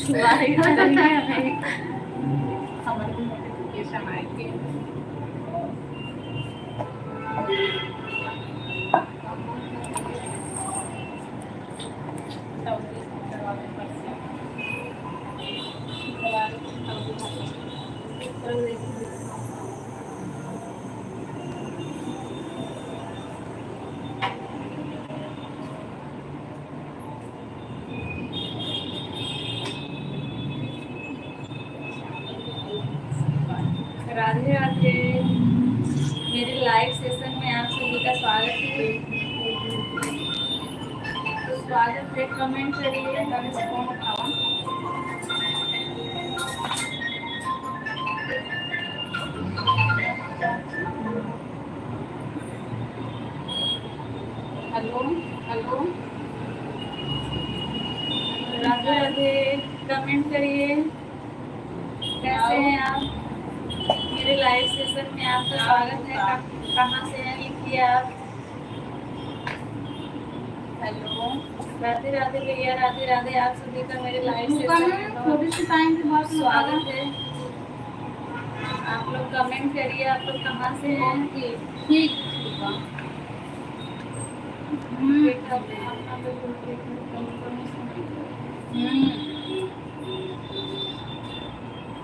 हमारे नोटिफिकेशन आएंगे। राधे राधे, मेरे लाइव सेशन में आप सभी का स्वागत है। तो स्वागत है, कमेंट करिए। Hello hello, Radhe Radhe, comment करिए। कैसे हैं आप? मेरे लाइव सेशन में आपका स्वागत है। कहाँ से हैं लिखिए आप। हेलो, राधे राधे भैया, राधे राधे, आप सभी का मेरे लाइव सेशन में थोड़ी सी टाइम के बाद स्वागत है। आप लोग कमेंट करिए, आप लोग कहाँ से हैं। ठीक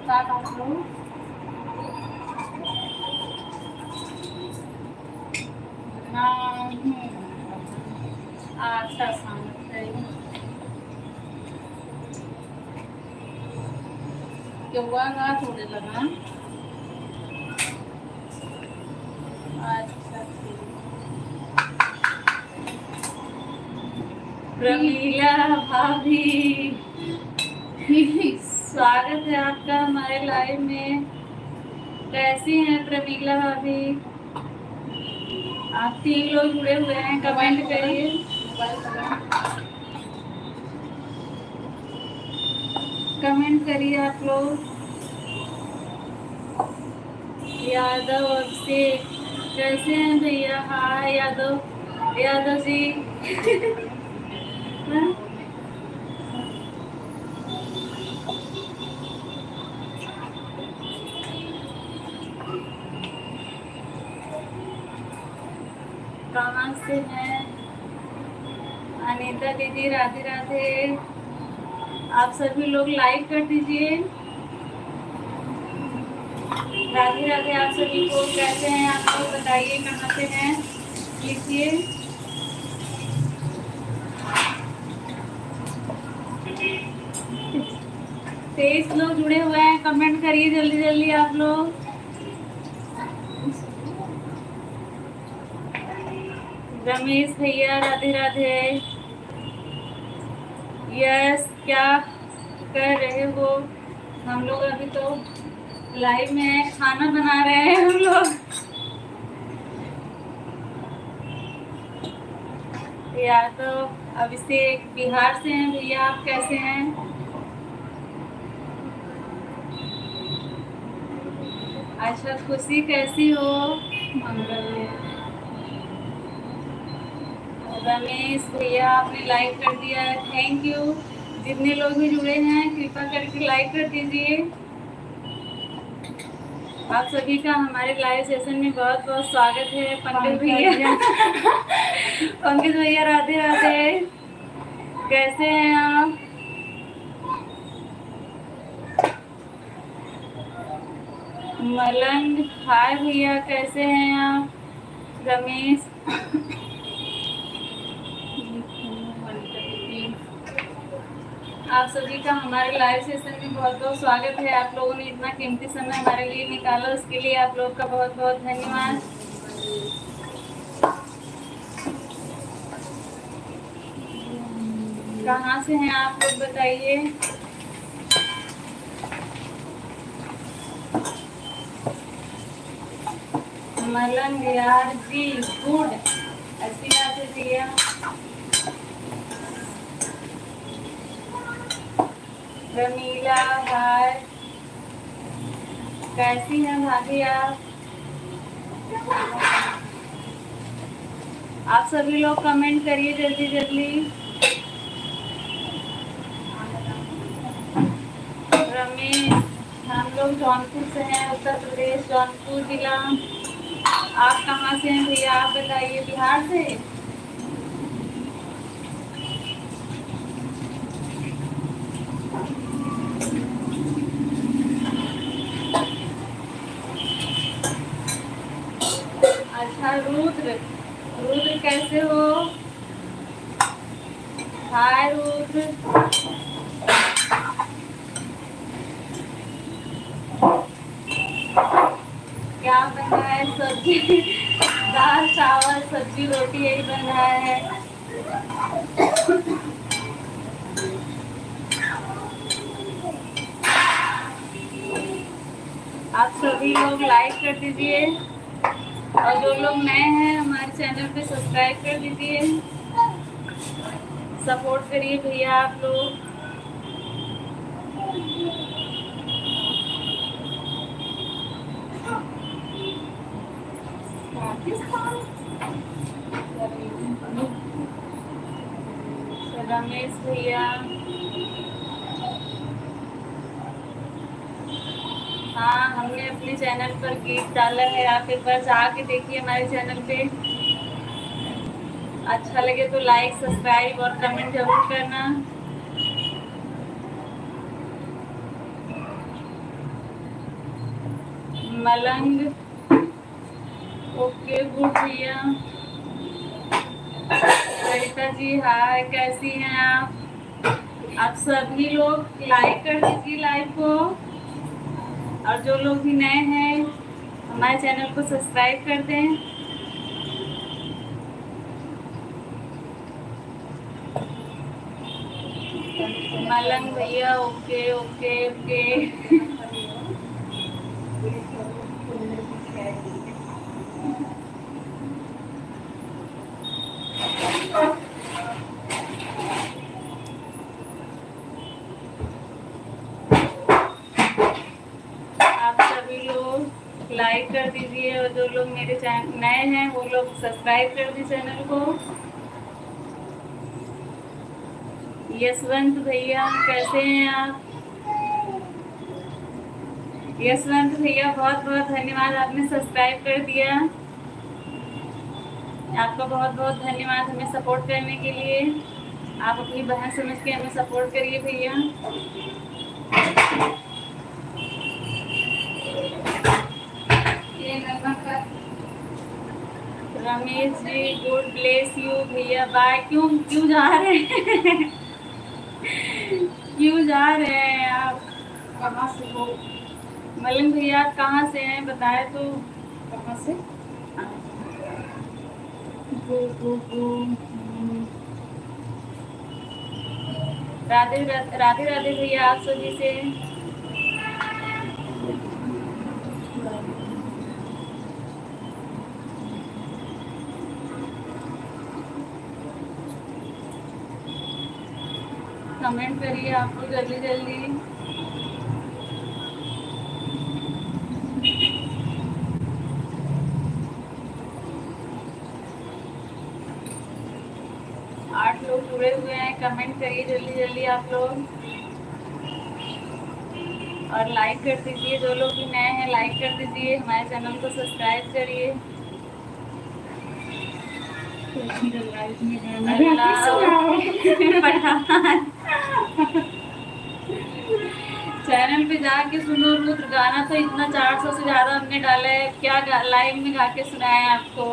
आप लोग अच्छा केव्हा थोडे लगा। अच्छा, प्रमीला भाभी, स्वागत है आपका हमारे लाइव में। कैसी हैं प्रमीला भाभी? आप 3 लोग जुड़े हुए हैं, कमेंट करिए। कमेंट करिए आप लोग। यादव अभिषेक, कैसे हैं भैया? हाय यादव, यादव जी। कहाँ से हैं? अनीता दीदी, राधे राधे। आप सभी लोग लाइक कर दीजिए। राधे राधे आप सभी को। कैसे हैं आप लोग? बताइए कहाँ से हैं, लिखिए। 23 लोग जुड़े हुए हैं, कमेंट करिए जल्दी जल्दी आप लोग। रमेश भैया, राधे राधे। यस, क्या कर रहे हो? हम लोग अभी तो लाइव में है, खाना बना रहे हैं हम लोग। या तो अभिषेक बिहार से हैं भैया, आप कैसे हैं? अच्छा, खुशी कैसी हो? रमेश भैया, आपने लाइक कर दिया है, थैंक यू। जितने लोग भी जुड़े हैं कृपा करके लाइक कर दीजिए। आप सभी का हमारे लाइव सेशन में बहुत बहुत स्वागत है। पंकज भैया, पंकज भैया, राधे राधे, कैसे हैं आप? मलंग, हाय भैया, कैसे हैं आप? रमेश, आप सभी का हमारे लाइव सेशन में बहुत बहुत स्वागत है। आप लोगों ने इतना कीमती समय हमारे लिए निकाला, उसके लिए आप लोग का बहुत बहुत धन्यवाद। कहाँ से हैं आप लोग, बताइए। मलंग यार जी, गुड, अच्छी बात है भैया। रमीला, हाय, कैसी हैं भाभी आप? आप सभी लोग कमेंट करिए जल्दी जल्दी। लोग जौनपुर से हैं, उत्तर प्रदेश, जौनपुर जिला। आप कहाँ से हैं भैया, आप बताइए। बिहार से। अच्छा रुद्र, रुद्र कैसे हो? हाय रुद्र। क्या बन रहा है? सब्जी दाल चावल सब्जी रोटी यही बन रहा है। आप सभी लोग लाइक कर दीजिए और जो लोग नए हैं हमारे चैनल पे सब्सक्राइब कर दीजिए। सपोर्ट करिए भैया आप लोग। रमेश भैया, हाँ हमने अपने चैनल पर गीत डाला है, आप एक बार जाके देखिए हमारे चैनल पे। अच्छा लगे तो लाइक सब्सक्राइब और कमेंट जरूर करना। मलंग, ओके गुड भैया। सरिता जी हाय, कैसी हैं आप सभी लोग लाइक कर दीजिए लाइव को, और जो लोग भी नए हैं हमारे चैनल को सब्सक्राइब कर दें। मलंग भैया ओके ओके ओके। आप सभी लोग लाइक कर दीजिए और जो लोग मेरे चैनल नए हैं वो लोग सब्सक्राइब कर दीजिए चैनल को। यशवंत भैया कैसे हैं आप? यशवंत भैया बहुत बहुत धन्यवाद, आपने सब्सक्राइब कर दिया। आपका बहुत बहुत धन्यवाद हमें सपोर्ट करने के लिए। आप अपनी बहन समझ के हमें सपोर्ट करिए भैया। Ramesh ji good bless you भैया, बाय। क्यों क्यों जा रहे हैं? क्यों जा रहे हैं आप? कहाँ से हो? मलिंग भैया आप कहाँ से हैं बताए तो। कहाँ से? राधे राधे राधे भैया आप सभी से। कमेंट करिए आप लोग जल्दी जल्दी। आठ लोग जुड़े हुए हैं, कमेंट करिए जल्दी जल्दी आप लोग और लाइक कर दीजिए। जो लोग भी नए हैं लाइक कर दीजिए, हमारे चैनल को सब्सक्राइब करिए। चैनल पे जाके सुनो रुद्र, गाना तो इतना 400 से ज्यादा हमने डाला है, क्या लाइव में गा के सुनाए आपको।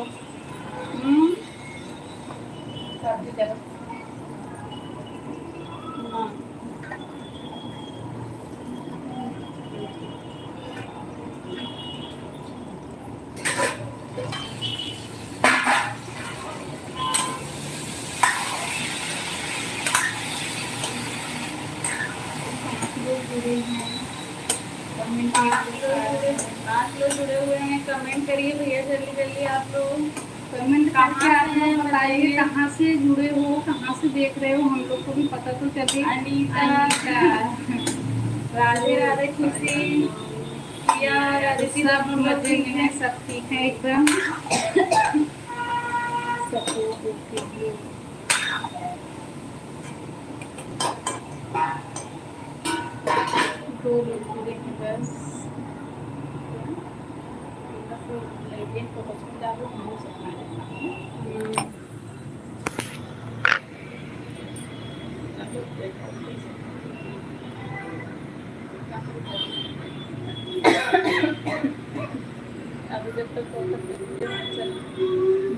आप लोग जुड़े हुए हैं, कमेंट करिए भैया जल्दी जल्दी आप लोग। कमेंट करके आप लोग बताइए कहाँ से जुड़े हो, कहाँ से देख रहे हो, हम लोग को भी पता तो चले। अनीता राधे राधे खुशी राधे सब मजे में है, सब ठीक है एकदम। दो लोग जुड़े हैं बस। एक फोटो से डालो, हम लोग सब हम्म, अभी जब तक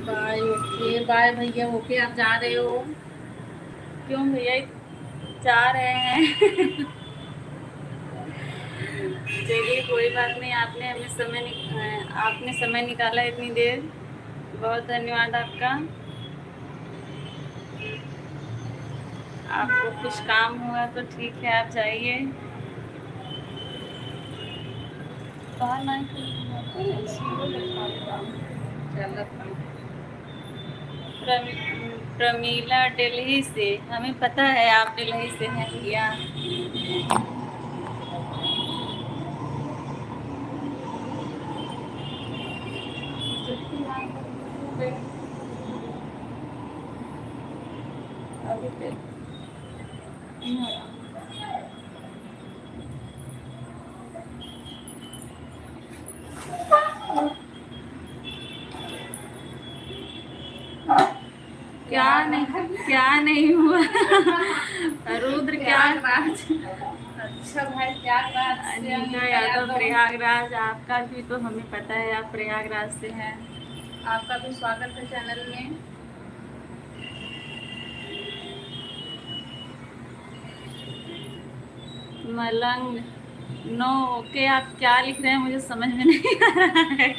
बाय। ओके बाय भैया, ओके आप जा रहे हो? क्यों भैया जा रहे हैं? चलिए कोई बात नहीं, आपने समय निकाला इतनी देर, बहुत धन्यवाद आपका। आपको कुछ काम हुआ तो ठीक है, आप जाइए। बाहर ना प्रमीला दिल्ली से, हमें पता है आप दिल्ली से हैं भैया। अभी तक नहीं हो रहा। क्या नहीं हुआ? रुद्र क्या? अच्छा भाई, प्रयागराज से अनीता यादव प्रयागराज, आपका भी तो हमें पता है आप प्रयागराज से हैं। आपका भी स्वागत है चैनल में। मलंग नो ओके, आप क्या लिख रहे हैं मुझे समझ में नहीं आ रहा है।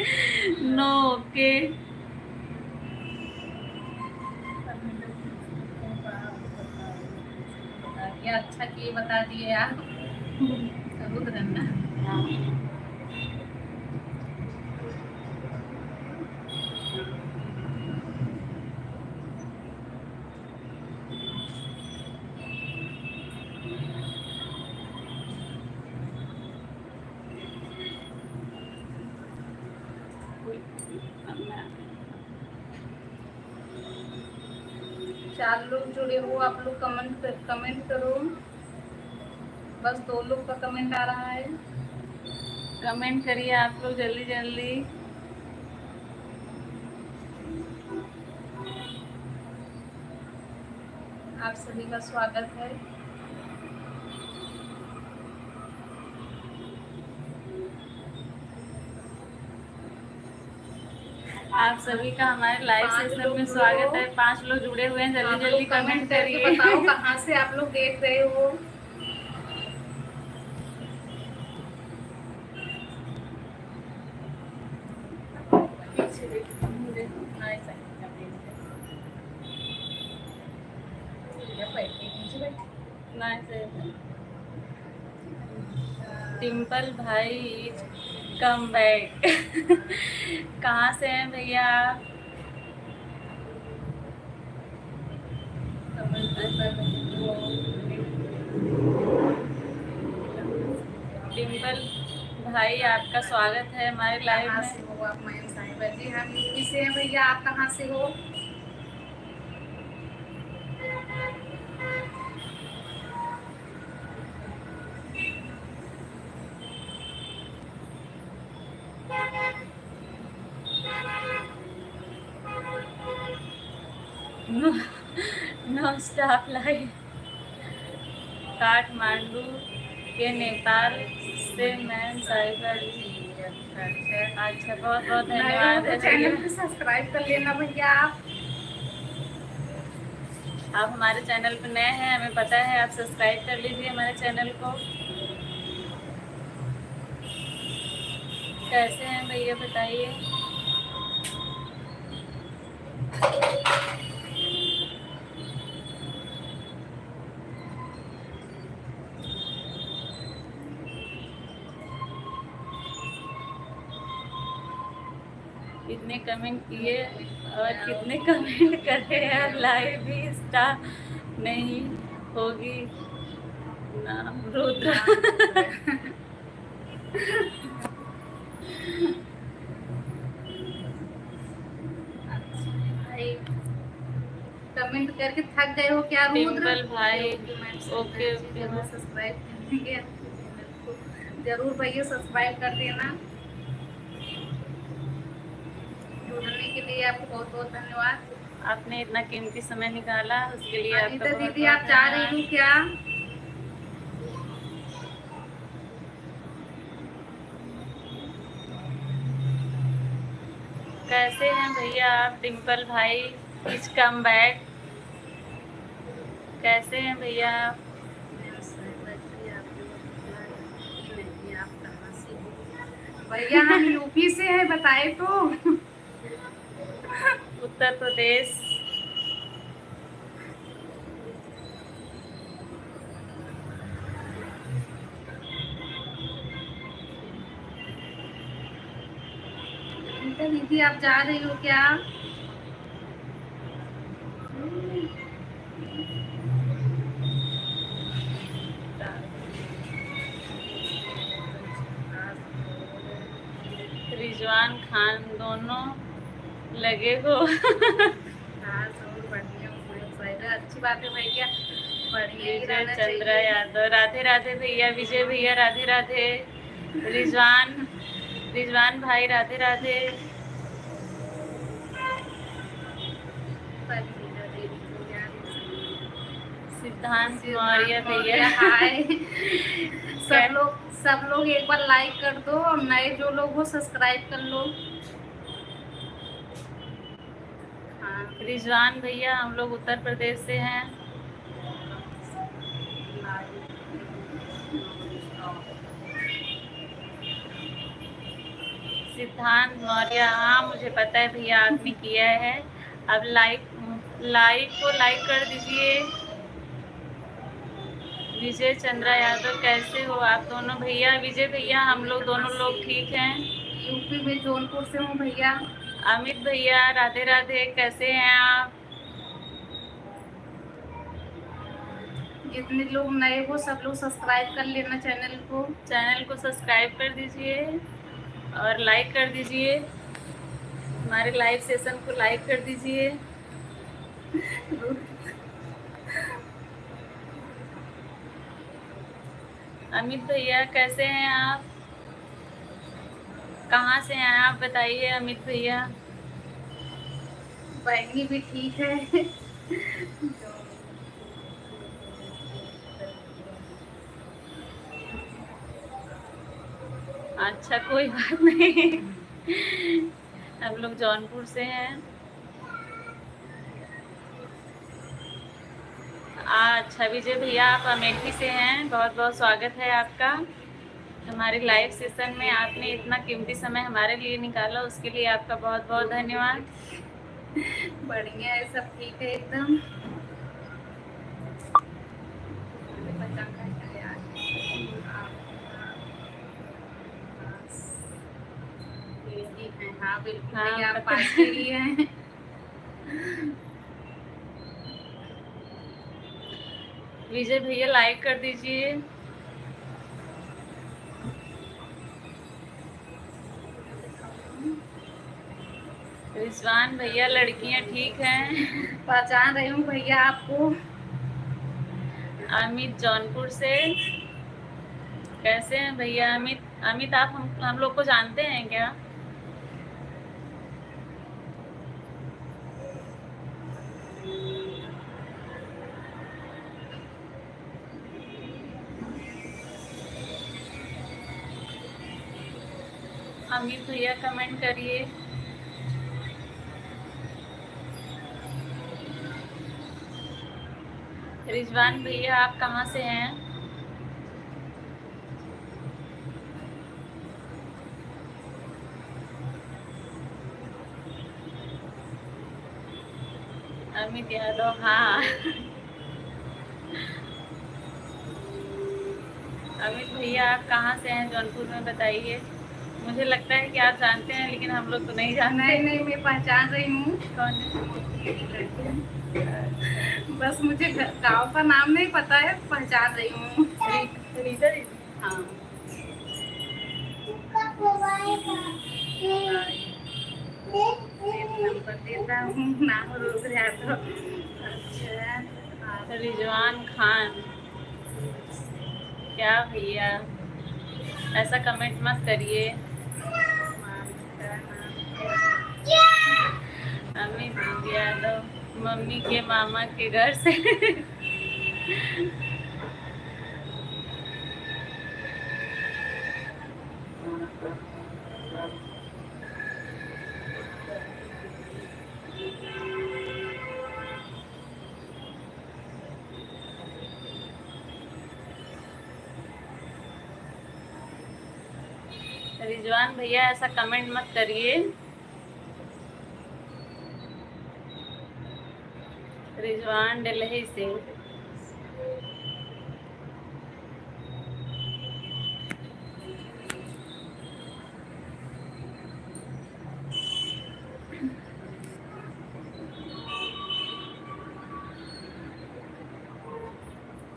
नो ओके, अच्छा किए बता दिए आप। रुद्र ना, चार लोग जुड़े हो, आप लोग कमेंट करो। बस 2 लोग का कमेंट आ रहा है। कमेंट करिए आप लोग जल्दी जल्दी। आप सभी का स्वागत है। आप सभी का हमारे लाइव सेशन में स्वागत है। 5 लोग जुड़े हुए हैं, जल्दी जल्दी कमेंट करके करिए। बताओ कहाँ से आप लोग देख रहे हो। टिम्पल भाई कम बैक। कहाँ से हैं भैया आप? टिम्पल भाई आपका स्वागत है हमारे लाइव कहाँ में। से हो आप? मयंक साहिबा जी, हम यूपी से हैं भैया, आप कहाँ से हो? No staff live. काठमांडू के नेपाल से मैं साहिबा जी। अच्छा बहुत बहुत धन्यवाद है चैनल भैया। को सब्सक्राइब कर लेना भैया आप हमारे चैनल पर नए हैं, हमें पता है, आप सब्सक्राइब कर लीजिए हमारे चैनल को। कैसे हैं भैया बताइए। कितने कमेंट किए और कितने कमेंट करे हैं। लाइव भी स्टार्ट नहीं होगी नाम रुद्र। भाई। कमेंट करके थक गए हो क्या रुद्र? टिम्पल भाई ओके जरूर सब्सक्राइब करेंगे, जरूर भैया सब्सक्राइब कर देना। के लिए आपको बहुत बहुत धन्यवाद। आपने इतना कीमती समय निकाला, उसके लिए आपका अनीता बहुत दीदी बहुत आप जा रही धन्यवाद। हो क्या? कैसे हैं भैया आप? डिम्पल भाई इज कम बैक। कैसे हैं भैया आप? भैया हम यूपी से हैं, बताए तो। उत्तर प्रदेश। अनीता दीदी आप जा रही हो क्या? रिजवान खान दोनों लगे हो। हाँ जरूर बढ़िया, अच्छी बात है भैया, बढ़िया ही विजय रहना चंद्रा चाहिए। यादव, राधे राधे भैया। विजय भैया राधे राधे। रिजवान रिजवान भाई राधे राधे। सिद्धांत मौर्य भैया हाय। सब लोग एक बार लाइक कर दो और नए जो लोग हो सब्सक्राइब कर लो। हाँ रिजवान भैया हम लोग उत्तर प्रदेश से हैं। सिद्धांत मौर्य, हाँ मुझे पता है भैया आपने किया है। अब लाइक को लाइक कर दीजिए। विजय चंद्रा यादव कैसे हो आप दोनों भैया? विजय भैया हम लोग दोनों लोग ठीक हैं। यूपी में जौनपुर से हूँ भैया। अमित भैया राधे राधे, कैसे हैं आप? जितने लोग नए हो सब लोग सब्सक्राइब कर लेना चैनल को। चैनल को सब्सक्राइब कर दीजिए और लाइक कर दीजिए। हमारे लाइव सेशन को लाइक कर दीजिए। अमित भैया कैसे हैं आप? कहाँ से हैं आप बताइए अमित भैया। बहनी भी ठीक है। अच्छा कोई बात नहीं। हम लोग जौनपुर से हैं। अच्छा विजय भैया आप अमेठी से हैं, बहुत बहुत स्वागत है आपका हमारे लाइव सेशन में। आपने इतना कीमती समय हमारे लिए निकाला, उसके लिए आपका बहुत बहुत धन्यवाद। बढ़िया है, सब ठीक है एकदम। हाँ बिल्कुल हाँ, भैया, आप पता पास के लिए हैं। विजय भैया लाइक कर दीजिए। रिजवान भैया लड़कियां ठीक हैं। पहचान रही हूँ भैया आपको। अमित जौनपुर से, कैसे हैं भैया अमित? अमित आप हम लोग को जानते हैं क्या? अमित भैया कमेंट करिए। रिजवान भैया आप कहाँ से हैं? अमित यादव, हाँ। अमित भैया आप कहाँ से हैं जौनपुर में बताइए। मुझे लगता है कि आप जानते हैं लेकिन हम लोग तो नहीं जानते। नहीं मैं पहचान रही हूँ। कौन है? बस मुझे गांव का नाम नहीं पता है, पहचान रही हूँ। रीता दीदी, हाँ नंबर देता हूँ, नाम रोज यादव। अच्छा रिजवान खान, क्या भैया ऐसा कमेंट मत करिए। अमित यादव मम्मी के मामा के घर से। रिजवान भैया ऐसा कमेंट मत करिए। रिजवान दिल्ली से।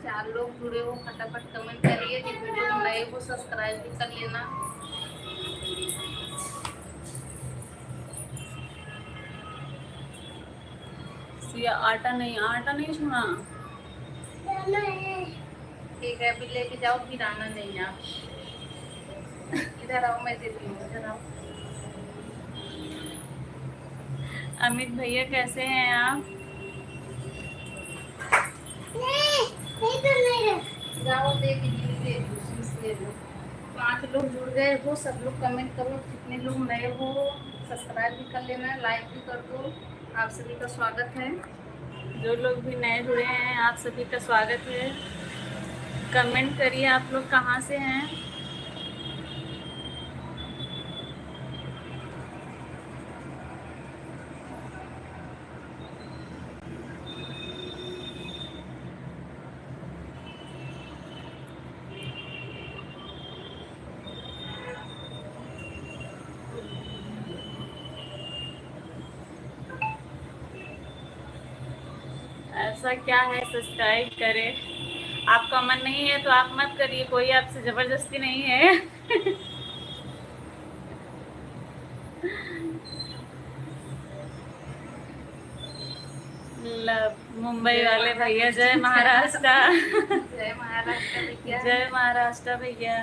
चार लोग जुड़े हो, फटाफट कमेंट करिए। जिस वीडियो में नए हो सब्सक्राइब भी कर लेना। सिया आटा नहीं छूना। ठीक है, अभी लेके जाओ, फिर आना नहीं आप। इधर आओ, मैं देती हूँ, इधर आओ। अमित भैया कैसे हैं आप? जाओ दे दे दो। 5 लोग जुड़ गए हो, सब लोग कमेंट करो। कितने लोग नए हो सब्सक्राइब भी कर लेना, लाइक भी कर दो। आप सभी का स्वागत है। जो लोग भी नए जुड़े हैं आप सभी का स्वागत है। कमेंट करिए आप लोग कहाँ से हैं। ऐसा क्या है सब्सक्राइब करें। आपका मन नहीं है तो आप मत करिए, कोई आपसे जबरदस्ती नहीं है। मुंबई वाले भैया जय महाराष्ट्र। जय महाराष्ट्र भैया। जय महाराष्ट्र भैया।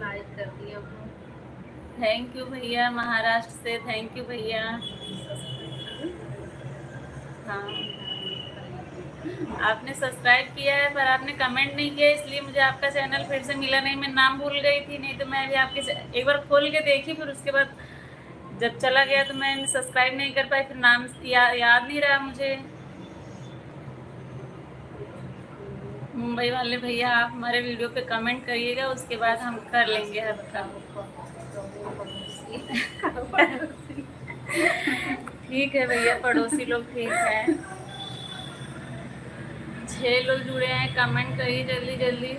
लाइक कर दिया। थैंक यू भैया, महाराष्ट्र से थैंक यू भैया। हाँ, आपने सब्सक्राइब किया है पर आपने कमेंट नहीं किया, इसलिए मुझे आपका चैनल फिर से मिला नहीं। मैं नाम भूल गई थी, नहीं तो मैं भी आपके एक बार खोल के देखी, फिर उसके बाद जब चला गया तो मैं सब्सक्राइब नहीं कर पाई। फिर नाम याद नहीं रहा मुझे। मुंबई वाले भैया आप हमारे वीडियो पे कमेंट करिएगा, उसके बाद हम कर लेंगे आपका। ठीक है भैया, पड़ोसी लोग ठीक है। 6 लोग जुड़े हैं, कमेंट करिए जल्दी जल्दी।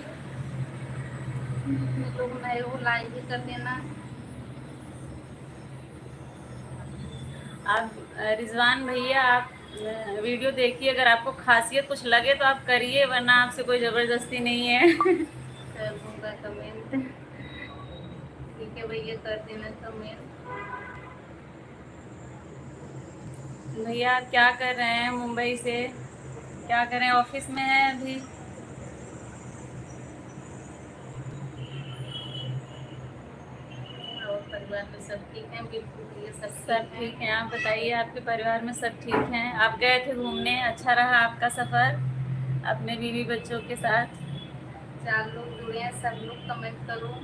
लोग नए हो लाइक भी कर देना। आप रिजवान भैया आप वीडियो देखिए, अगर आपको खासियत कुछ लगे तो आप करिए, वरना आपसे कोई ज़बरदस्ती नहीं है। कर दूंगा कमेंट। ठीक है भैया, कर देना कमेंट। भैया आप क्या कर रहे हैं मुंबई से? क्या करें, ऑफिस में है अभी? और परिवार में सब ठीक है? बिल्कुल भैया, सब ठीक हैं। आप बताइए, आपके परिवार में सब ठीक हैं? आप गए थे घूमने, अच्छा रहा आपका सफ़र अपने बीवी बच्चों के साथ? 4 लोग जुड़े हैं, सब लोग कमेंट करो।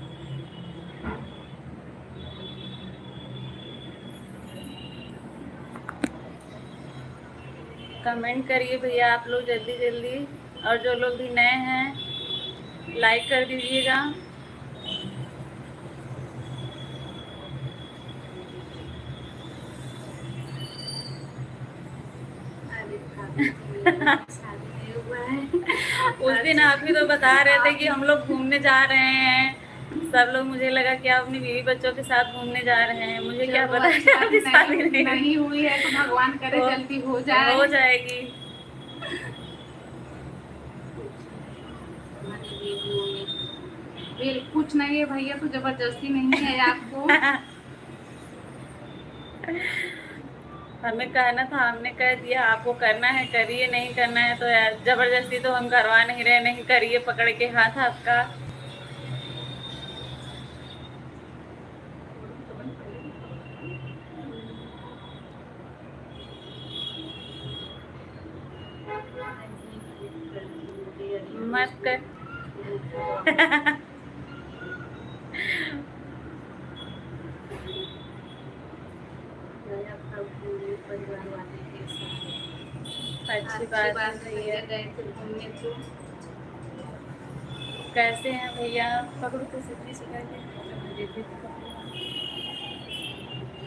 कमेंट करिए भैया आप लोग जल्दी जल्दी, और जो लोग भी नए हैं लाइक कर दीजिएगा। उस दिन आप भी तो बता रहे थे कि हम लोग घूमने जा रहे हैं, सब लोग, मुझे लगा कि आप अपनी बीवी बच्चों के साथ घूमने जा रहे हैं। मुझे क्या पता नहीं हुई है तो भगवान करे जल्दी हो जाए। हो जाएगी। कुछ नहीं है भैया, तो जबरदस्ती नहीं है आपको। हमें कहना था, हमने कह दिया। आपको करना है करिए, नहीं करना है तो यार जबरदस्ती तो हम करवा नहीं रहे। नहीं करिए, पकड़ के हाथ आपका। मत कर। परिवार वाले के साथ अच्छी बात है भैया। गए थे घूमने तो। कैसे हैं भैया? पकड़ो तो सीधी सिखा के।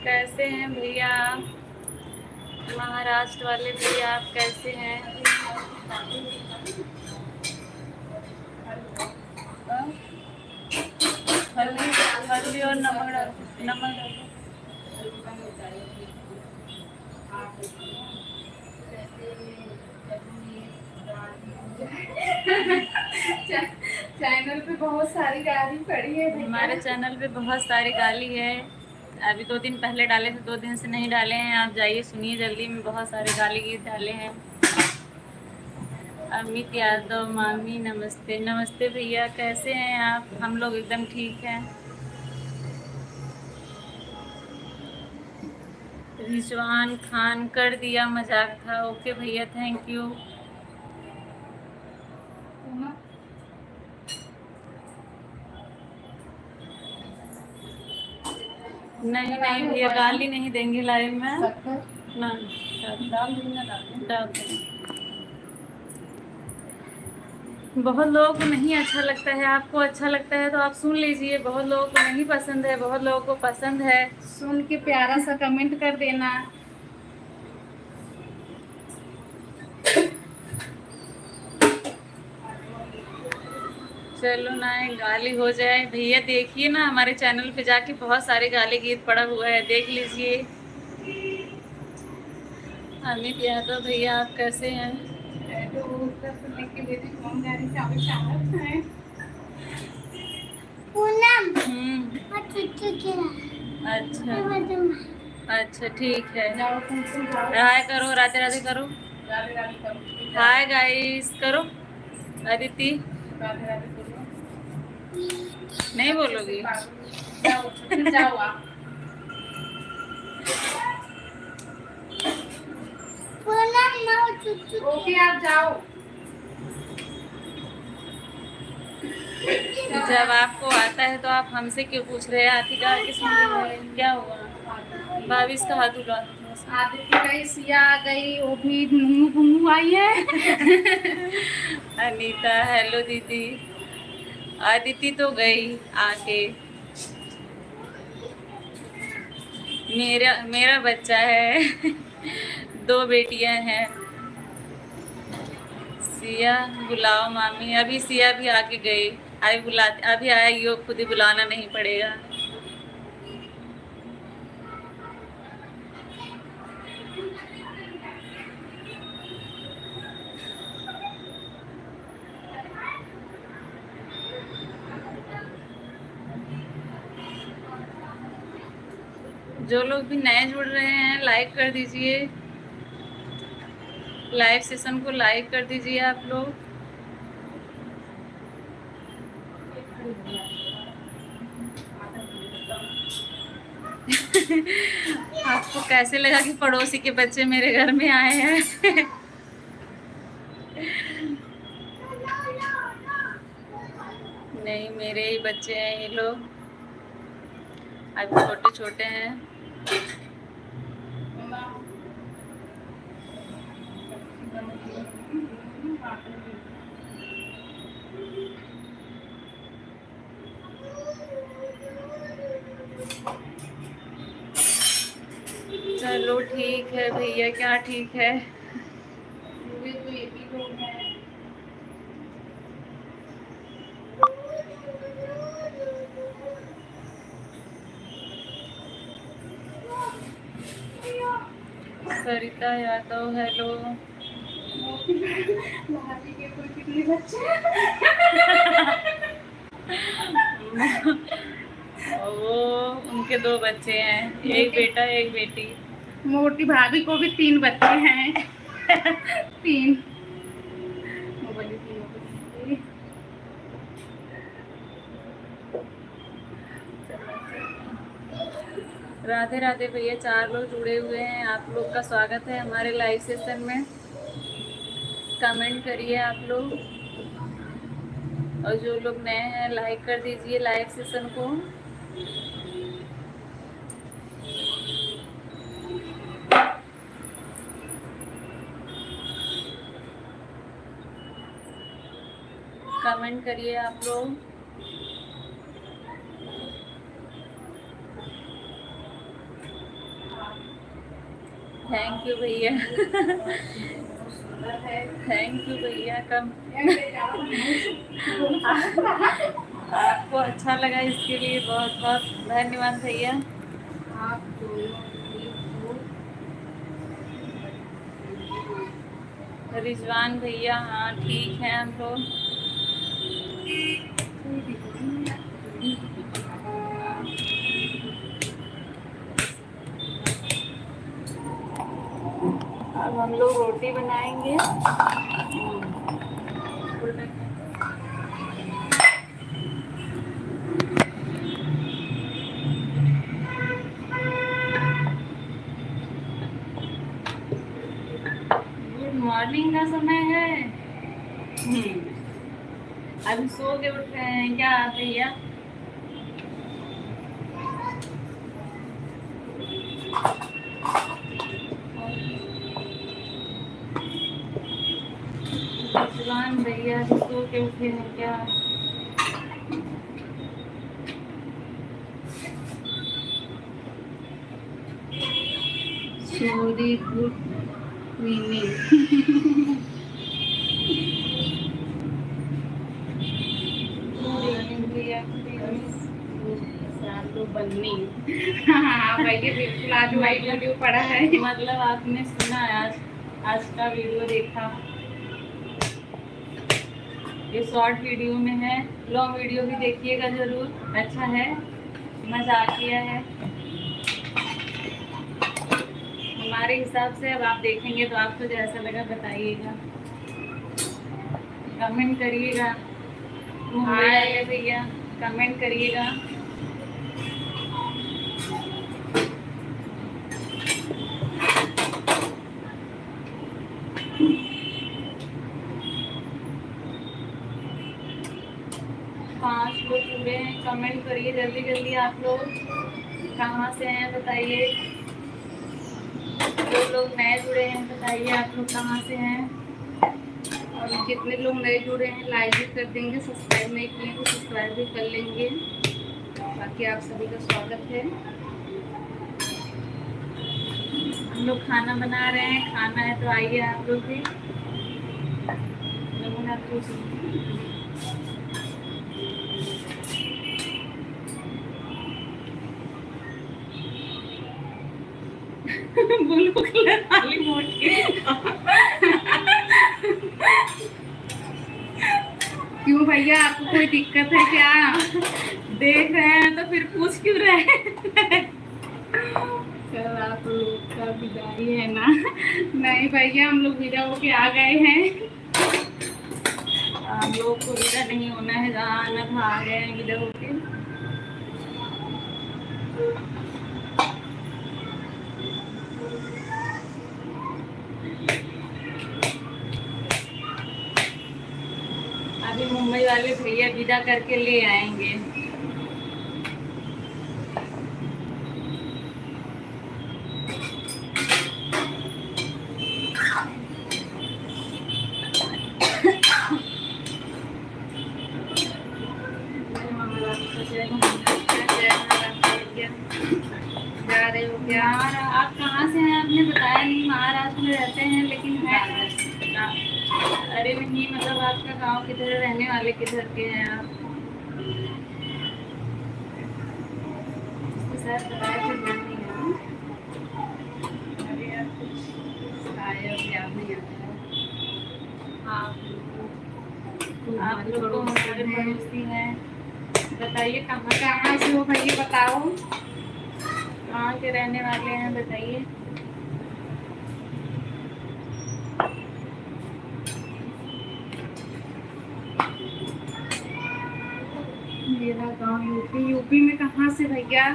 कैसे हैं भैया? महाराष्ट्र वाले भैया आप कैसे हैं? हल्दी हल्दी और नमक डाल, नमक डालो। चैनल पे बहुत सारी गाली पड़ी है। हमारे चैनल पे बहुत सारी गाली है। अभी 2 दिन पहले डाले थे, 2 दिन से नहीं डाले हैं। आप जाइए सुनिए जल्दी में, बहुत सारे गाली गीत डाले हैं। अमित यादव, मामी नमस्ते। नमस्ते भैया, कैसे हैं आप? हम लोग एकदम ठीक हैं। रिजवान खान कर दिया, मजाक था। ओके भैया, थैंक यू। नहीं नहीं भैया, गाली नहीं देंगे लाइव में ना। डाल देंगे। बहुत लोगों को नहीं अच्छा लगता है, आपको अच्छा लगता है तो आप सुन लीजिए। बहुत लोगों को नहीं पसंद है, बहुत लोगों को पसंद है। सुन के प्यारा सा कमेंट कर देना। चलो ना, गाली हो जाए भैया। देखिए ना, हमारे चैनल पे जाके बहुत सारे गाली गीत पड़ा हुआ है, देख लीजिए। अमित यादव भैया आप कैसे हैं? अच्छा अच्छा, ठीक है। हाय करो, राधे राधे करो। हाय गाइस करो। अदिति नहीं बोलोगी? जाओ आप। ओके आप जाओ। जब आपको आता है तो आप हमसे क्यों पूछ रहे हैं? आती का किस क्या हुआ? भाभी का हाथ उड़ा। आदित्य गई, सिया आ गई, वो भी मुन्नू पुन्नू आई है। अनीता हेलो दीदी। अदिति तो गई आके। मेरा बच्चा है। 2 बेटियां हैं। सिया बुलाओ मामी। अभी सिया भी आके गई। अभी आएगी वो, खुद ही बुलाना नहीं पड़ेगा। जो लोग भी नए जुड़ रहे हैं लाइक कर दीजिए। लाइव सेशन को लाइक कर दीजिए आप लोग। आपको कैसे लगा कि पड़ोसी के बच्चे मेरे घर में आए हैं? नहीं, मेरे ही बच्चे हैं ये लोग। अभी छोटे छोटे हैं। चलो ठीक है भैया, क्या ठीक है। सरिता यादव हेलो। कितने बच्चे? वो उनके 2 बच्चे हैं, एक बेटा एक बेटी। मोटी भाभी को भी 3 बच्चे हैं। 3। राधे राधे भैया, 4 लोग जुड़े हुए हैं। आप लोग का स्वागत है हमारे लाइव सेशन में। कमेंट करिए आप लोग। और जो लोग नए हैं लाइक कर दीजिए लाइव सेशन को। कमेंट करिए आप लोग। थैंक यू भैया। थैंक यू भैया। कम आपको अच्छा लगा इसके लिए बहुत बहुत धन्यवाद भैया। आप दोनों रिजवान भैया, हाँ ठीक है हम लोग। अब हम लोग रोटी बनाएंगे। गुड मॉर्निंग का समय है। अभी सो के उठ रहे हैं क्या भैया? रिजवान भैया सो के उठे हैं क्या? Sorry good evening. भैया बन्नी। हाँ भैया बिल्कुल आज वही वीडियो पढ़ा है। मतलब आपने सुना है आज का वीडियो देखा। ये शॉर्ट वीडियो में है, लॉन्ग वीडियो भी देखिएगा जरूर, अच्छा है, मजाकिया है हमारे हिसाब से। अब आप देखेंगे तो आपको जैसा लगा बताइएगा, कमेंट करिएगा। मुंबई वाले भैया कमेंट करिएगा। पांच लोग जुड़े हैं, कमेंट करिए जल्दी जल्दी आप लोग। कहाँ से हैं बताइए। जो लोग नए जुड़े हैं बताइए आप लोग कहाँ से हैं। और जितने लोग नए जुड़े हैं लाइक भी कर देंगे, सब्सक्राइब नहीं किए तो सब्सक्राइब भी कर लेंगे। बाकी आप सभी का स्वागत है। हम लोग खाना बना रहे हैं, खाना है तो आइए आप लोग भी। ब्लू कलर वाली मोटी। क्यों भैया आपको कोई दिक्कत है क्या? देख रहे हैं तो फिर पूछ क्यों रहे हैं? कल आप लोग का विदाई है ना? नहीं भैया हम लोग विदा होके आ गए हैं। हम लोग को विदा नहीं होना है, जहाँ आना था आ गए हैं विदा होके। अभी मुंबई वाले भैया विदा करके ले आएंगे। जा रहे हो क्या? आप कहाँ से हैं आपने बताया नहीं। महाराष्ट्र में रहते हैं लेकिन है। अरे नहीं, मतलब आपका गांव किधर, रहने वाले किधर के हैं आप? सर बताया फिर ध्यान नहीं है। अरे यार कुछ शायद याद नहीं आता है। आप लोग तो हमारे पड़ोसी हैं। बताइए कहाँ से हो भैया बताओ। कहाँ के रहने वाले हैं बताइए। मेरा गांव यूपी। यूपी में कहाँ से भैया?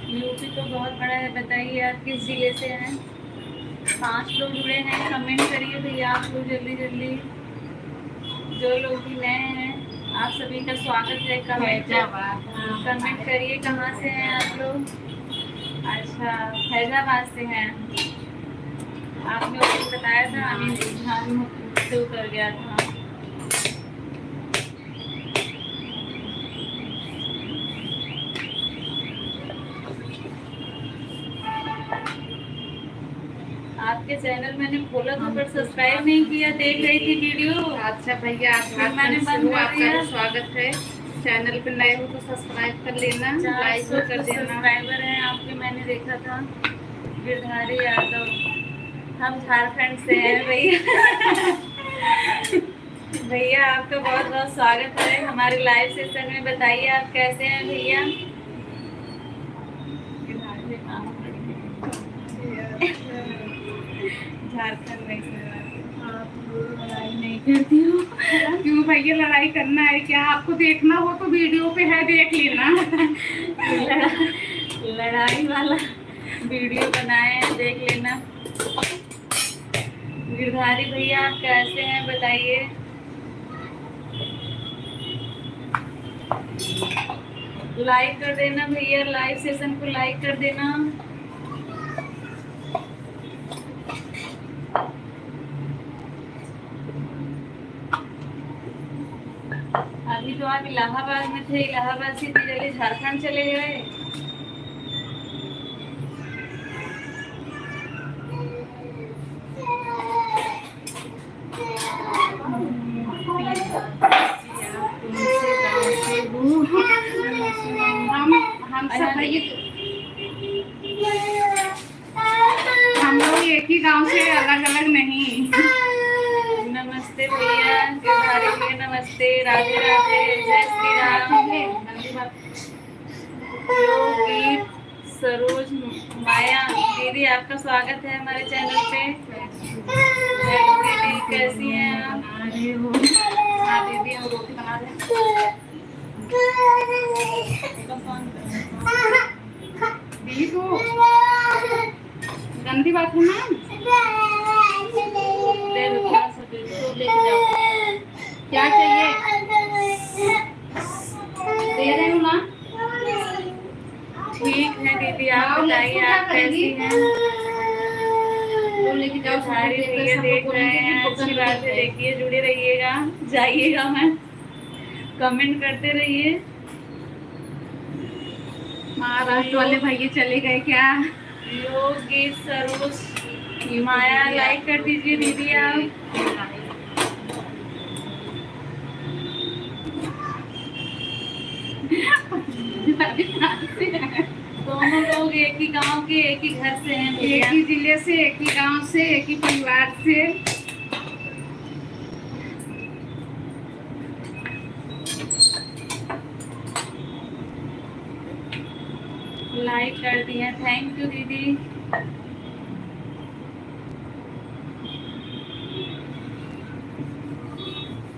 यूपी तो बहुत बड़ा है, बताइए आप किस जिले से हैं। 5 लोग जुड़े हैं, कमेंट करिए भैया आप लोग जल्दी जल्दी। जो लोग भी नए हैं आप सभी का स्वागत है। कमेंट करिए कहाँ से हैं आप लोग। अच्छा, फैजाबाद से हैं। आपने उसको बताया था, हम से उतर गया था। आपके चैनल मैंने खोला तो पर सब्सक्राइब नहीं किया, देख रही थी वीडियो। अच्छा भैया, मैंने बंद कर दिया। आपका स्वागत है। चैनल पे नए हो तो सब्सक्राइब कर लेना, लाइक भी कर देना। सब्सक्राइबर हैं आपके, मैंने देखा था। गिरधारी यादव, हम झारखंड से हैं भैया। भैया आपका बहुत बहुत स्वागत है हमारे लाइव सेशन में। बताइए आप कैसे हैं भैया। झारखंड में लड़ाई नहीं करती हूँ। क्यों भैया, लड़ाई करना है क्या? आपको देखना हो तो वीडियो पे है, देख लेना। लड़ाई वाला वीडियो बनाए हैं, देख लेना। गिरधारी भैया आप कैसे हैं बताइए। लाइक कर देना भैया, लाइव सेशन को लाइक कर देना। अभी तो आप इलाहाबाद में थे, इलाहाबाद से इतनी जल्दी झारखंड चले गए। हम लोग एक ही गांव से, अलग अलग नहीं। नमस्ते भैया, गिरधारी भैया नमस्ते, राधे राधे, जय श्री राम। लोकगीत सरोज माया दीदी आपका स्वागत है हमारे चैनल पे। हेलो दीदी, कैसी हैं आप? हाँ दीदी, हम रोटी बना रहे हैं। दीदी तो गंदी बात है ना। क्या चाहिए? दे रही हूँ ना। ठीक है दीदी, आप बताइए आप कैसी हैं। लेके जाओ, सारी भैया देख रहे हैं, अच्छी बात है। देखिए, जुड़े रहिएगा, जाइएगा मैं, कमेंट करते रहिए। महाराष्ट्र वाले भैया चले गए क्या? लोकगीत सरोज माया लाइक कर दीजिए दीदी आप। दोनों लोग एक ही गांव के, एक ही घर से हैं, एक ही जिले से, एक ही गांव से, एक ही परिवार से। लाइक कर दिए, थैंक यू दीदी।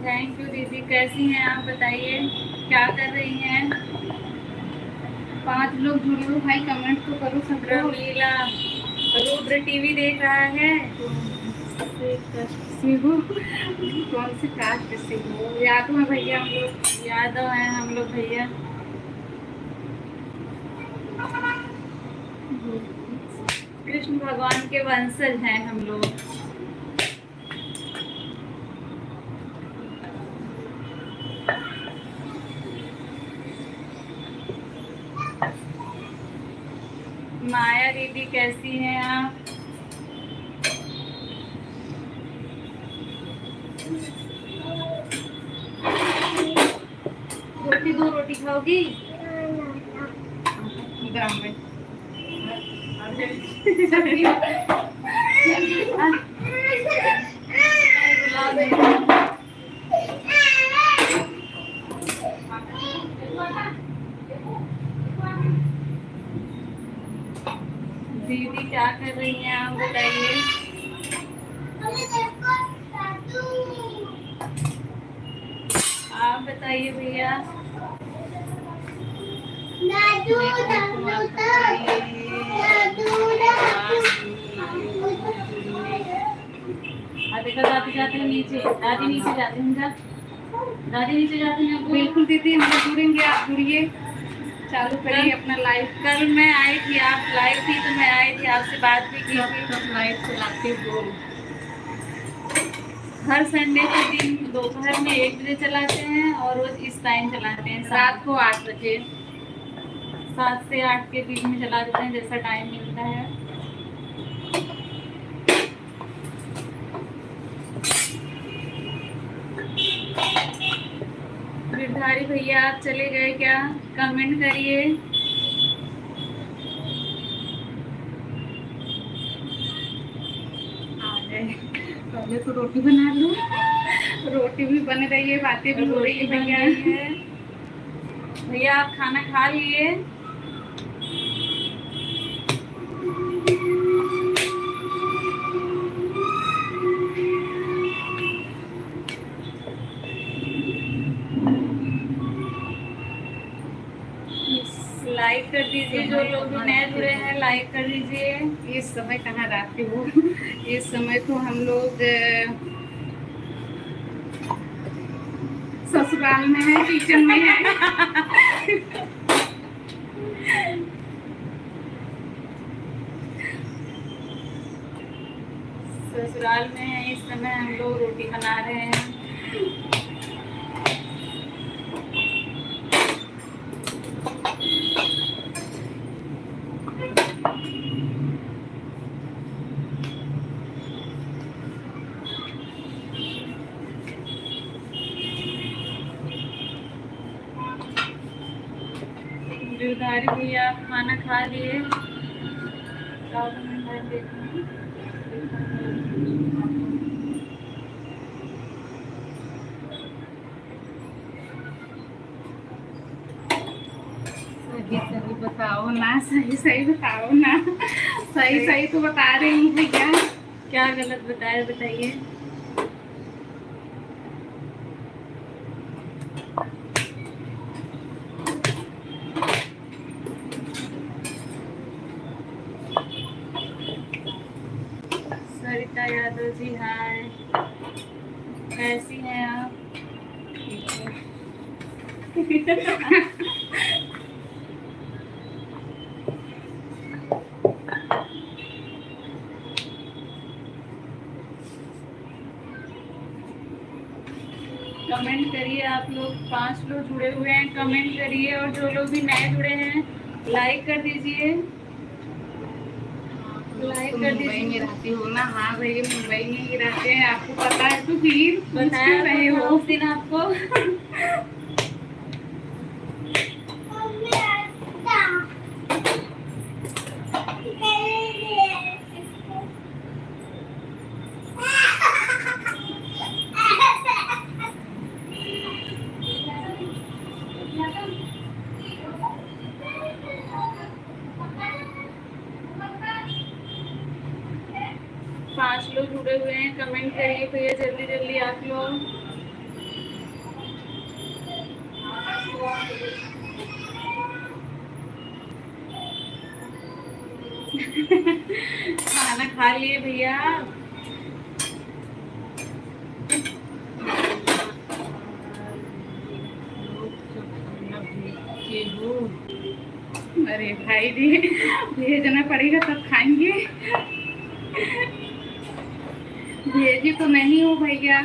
थैंक यू दीदी, कैसी हैं आप बताइए, क्या कर रही हैं। 5 लोग जुड़े हो भाई, कमेंट तो करो सब। रमीला रुद्र टीवी देख रहा है। कौन से कास्ट से हो? यादव है भैया, हम लोग यादव हैं हम लोग भैया। कृष्ण भगवान के वंशज हैं हम लोग। माया दीदी कैसी हैं आप। रोटी 2 रोटी खाओगी। ग्राम में दीदी क्या कर रही हैं आप बताइए। आप बताइए भैया। देखो दादी जाते हैं नीचे, दादी नीचे जाते हैं, जा दादी नीचे जाते हैं। बिल्कुल दीदी, हम जुड़ेंगे, आप जुड़िए, चालू करिए अपना लाइव। कल मैं आई थी, आप लाइव थी तो मैं आई थी, आपसे बात भी की थी। सब लाइव चलाते हो? हर संडे के दिन दोपहर में 1 बजे चलाते हैं और रोज इस टाइम चलाते हैं, रात को 8 बजे, 7 से 8 के बीच में चला देते हैं, जैसा टाइम मिलता है। गिरधारी भैया आप चले गए क्या? कमेंट करिए। पहले तो रोटी बना लो, रोटी भी बन रही है, बातें भी हो रही है भैया। भैया आप खाना खा लिए? लाइक कर दीजिए, जो लोग नए जुड़े हैं लाइक कर दीजिए। इस समय कहाँ रहते हो? इस समय तो हम लोग ससुराल में है, किचन में है। ससुराल में है, इस समय हम लोग रोटी बना रहे हैं। गिरधारी भैया आप खाना खा लिए? सही बताओ ना, सही बताओ ना, सही तो बता रही हूँ भैया। क्या गलत बताया, बताइए। सरिता यादव जी हाय, कैसी हैं आप? कमेंट करिए, आप लोग 5 लोग जुड़े हुए हैं, कमेंट करिए, और जो लोग भी नए जुड़े हैं लाइक कर दीजिए। लाइक कर मुंबई दीजिए। में रहती हो ना? हाँ भैया, मुंबई में ही रहते हैं, आपको पता है तो फिर बताया रहे हो उस दिन आपको। 5 लोग जुड़े हुए हैं, कमेंट करिए भैया, जल्दी जल्दी आप लोग। खाना खा लिए भैया? अरे भाई रे, भेजना पड़ेगा तब खाएंगे। भेजी तो नहीं हो भैया।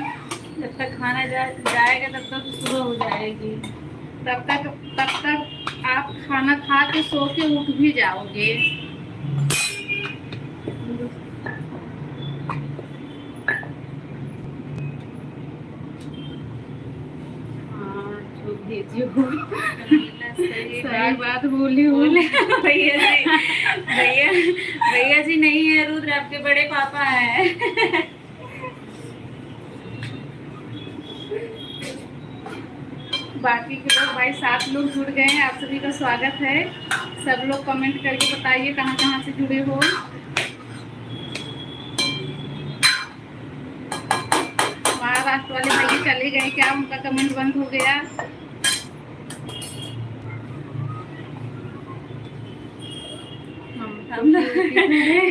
जब तक खाना जाएगा तब तक सुबह हो जाएगी। तब तक आप खाना खा के सो के उठ भी जाओगे। भेजियो, सही बात बोली भैया जी, भैया जी नहीं है, रुद्र आपके बड़े पापा हैं। बाकी के लोग भाई 7 लोग जुड़ गए हैं, आप सभी का स्वागत है। सब लोग कमेंट करके बताइए कहाँ कहाँ से जुड़े हो। महाराष्ट्र वाले भाई चले गए क्या? उनका कमेंट बंद हो गया? हम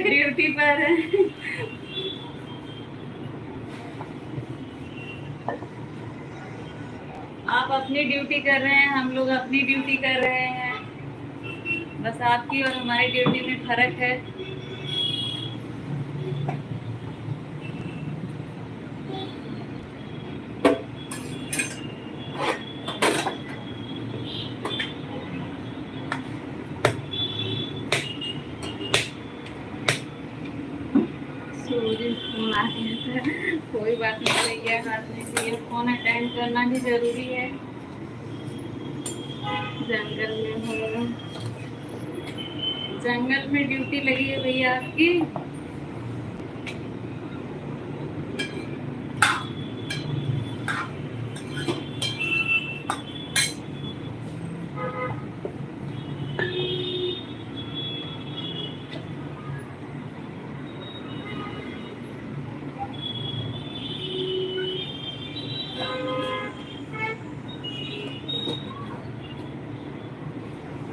ड्यूटी पर है। अपनी ड्यूटी कर रहे हैं, हम लोग अपनी ड्यूटी कर रहे हैं। बस आपकी और हमारी ड्यूटी में फर्क है। फोन आ गया था, कोई बात नहीं भैया, हाथ में चाहिए, फोन अटेंड करना भी जरूरी है। जंगल में ड्यूटी लगी है भैया आपकी।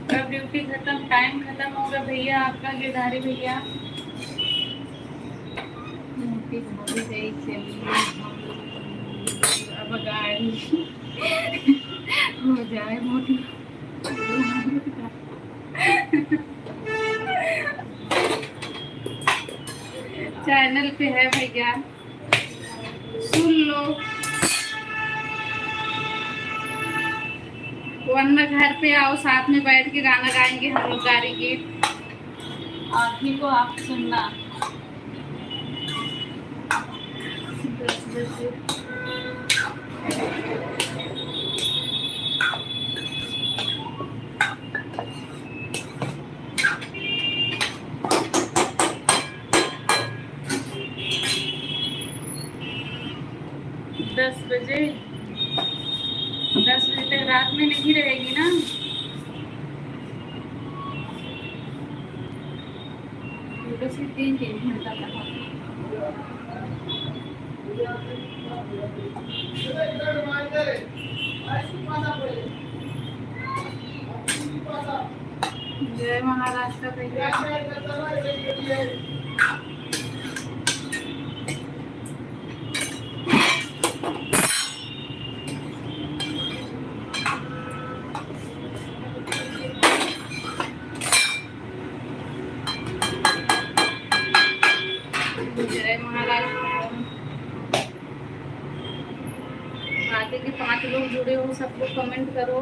कब ड्यूटी खत्म, टाइम खत्म होगा भैया आपका गिरधारी भैया? मोटी हो गई, चलिए अब हो जाए मोटी। चैनल पे है भैया, सुन लो, वरना घर पे आओ, साथ में बैठ के गाना गाएंगे हम लोग, गाड़ी गीत आप ही को आप सुनना। 10 बजे 10 बजे तक रात में नहीं रहेगी ना? तो सिर्फ 3 घंटा तक। जय महाराष्ट्र भैया। जय महाराष्ट्र। आगे के 5 लोग जुड़े हो, सब लोग कमेंट करो।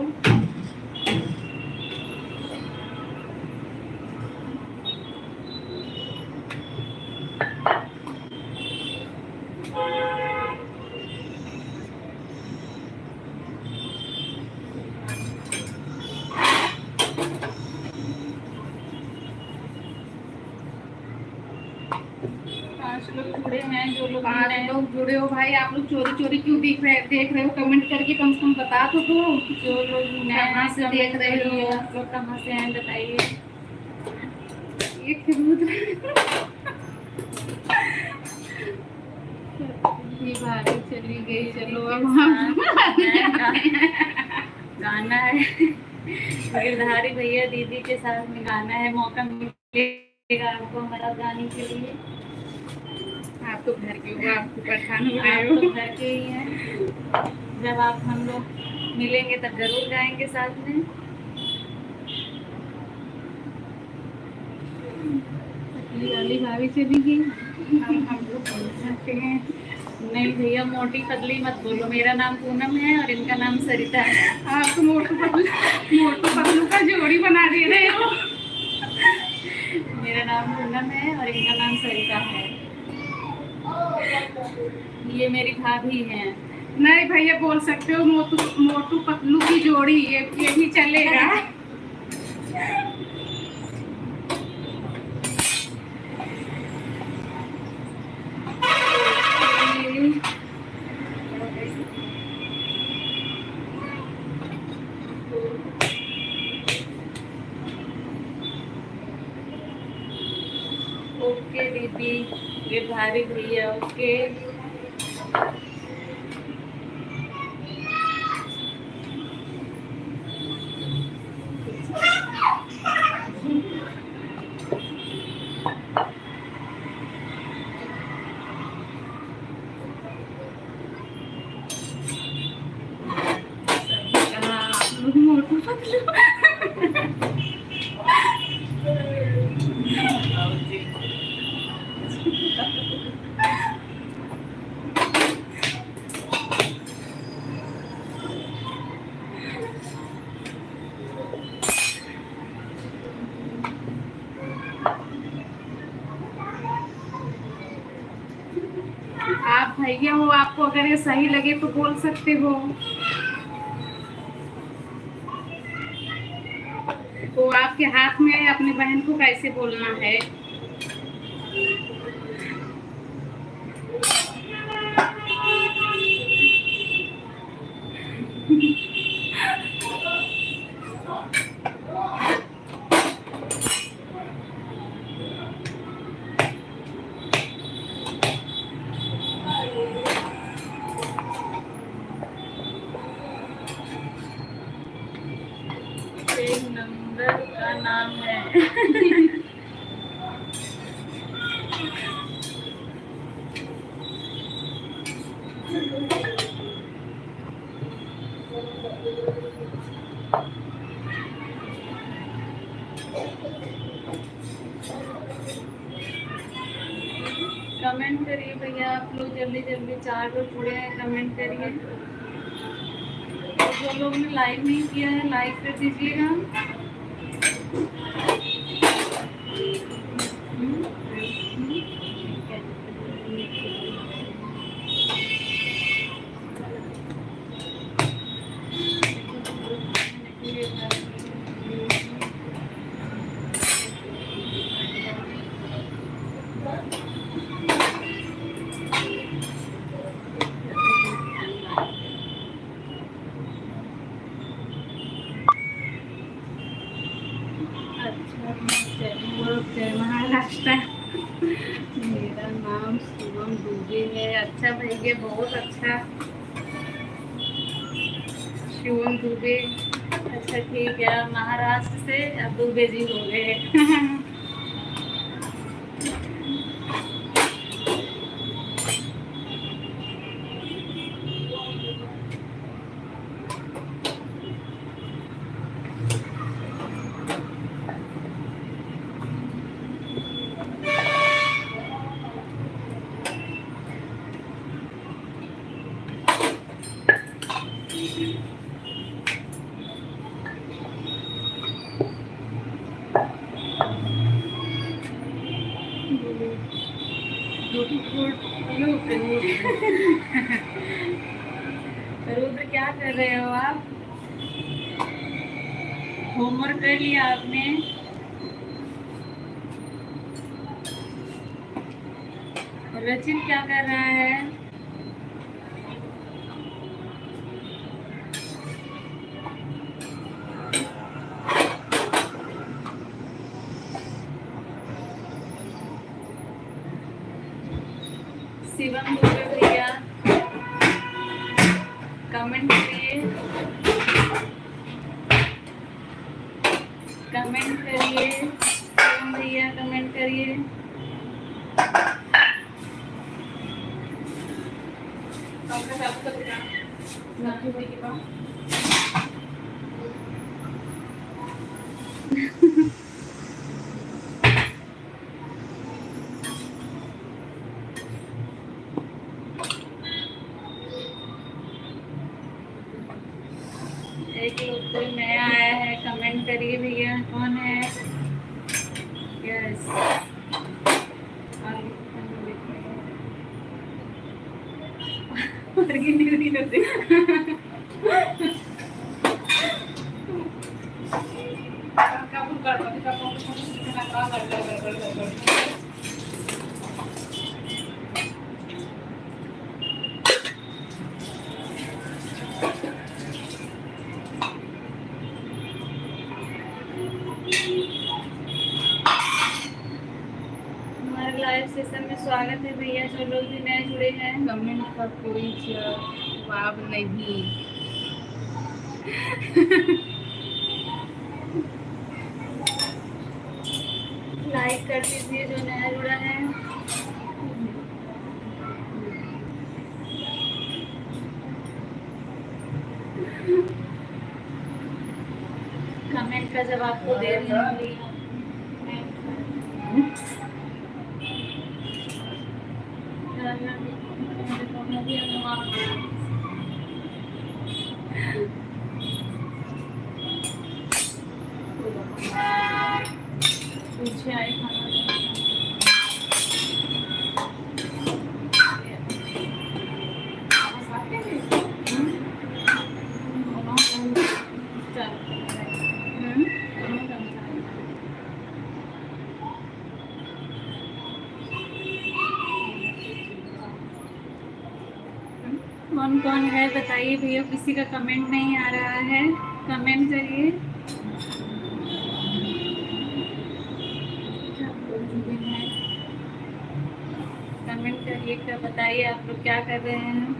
जुड़े हैं जो लोग, 5 लोग जुड़े हो भाई। आप लोग चोरी चोरी क्यों देख रहे हो? कमेंट करके कम से कम बता तो दो। जो लोग कहाँ से देख रहे हो, आप लोग कहाँ से हैं बताइए। ये खरीद भाभी चली गई, चलो अब हम गाना है गिरधारी भैया दीदी के साथ में गाना है। मौका मिलेगा आपको हमारा गाने के लिए। आप तो घर के हो, आपको परेशान हो रहे हो। तो घर के ही हैं। जब आप हम लोग मिलेंगे तब जरूर गाएंगे साथ में। वाली भाभी चली गई, हम लोग सकते हैं। नहीं भैया, मोटी पतली मत बोलो। मेरा नाम पूनम है और इनका नाम सरिता है। आप तो मोटू पतलू का जोड़ी बना दे रहे हो। मेरा नाम पूनम है और इनका नाम सरिता है। ये मेरी भाभी हैं। नहीं भैया बोल सकते हो मोटू पतलू की जोड़ी, ये भी चलेगा। ओके दीदी, ये भारी भैया, ओके। भैया हो, आपको अगर ये सही लगे तो बोल सकते हो। तो आपके हाथ में है अपनी बहन को कैसे बोलना है। एक नंबर का नाम है। कमेंट करिए भैया आप लोग, जल्दी जल्दी 4 लोग जुड़े हैं, कमेंट करिए। जो लोग ने लाइक नहीं किया है लाइक कर दीजिएगा। जय महाराष्ट्र। मेरा नाम शिवम दुबे है। अच्छा भैया, बहुत अच्छा, शिवम दुबे। अच्छा ठीक है, आप महाराष्ट्र से अब दुबे जी हो गए। रुद्र क्या कर रहे हो आप? होमवर्क कर लिया आपने? रचित क्या कर रहा है? शिवम दुबे भैया कमेंट करिए, कमेंट करिए। शिवम भैया कमेंट करिए। एक लोग कोई नया आया है, कमेंट करिए भैया, कौन है? यस, हमारे लाइव सेशन में स्वागत है भैया, जो लोग भी नए जुड़े हैं। कमेंट का कोई जवाब नहीं। लाइक कर दीजिए जो नया जुड़ा है। कमेंट का जब आपको दे रही होंगी। पीछे आई खाना। कौन है बताइए भैया, किसी का कमेंट नहीं आ रहा है, कमेंट करिए। कमेंट करिए, क्या बताइए आप लोग क्या कर रहे हैं।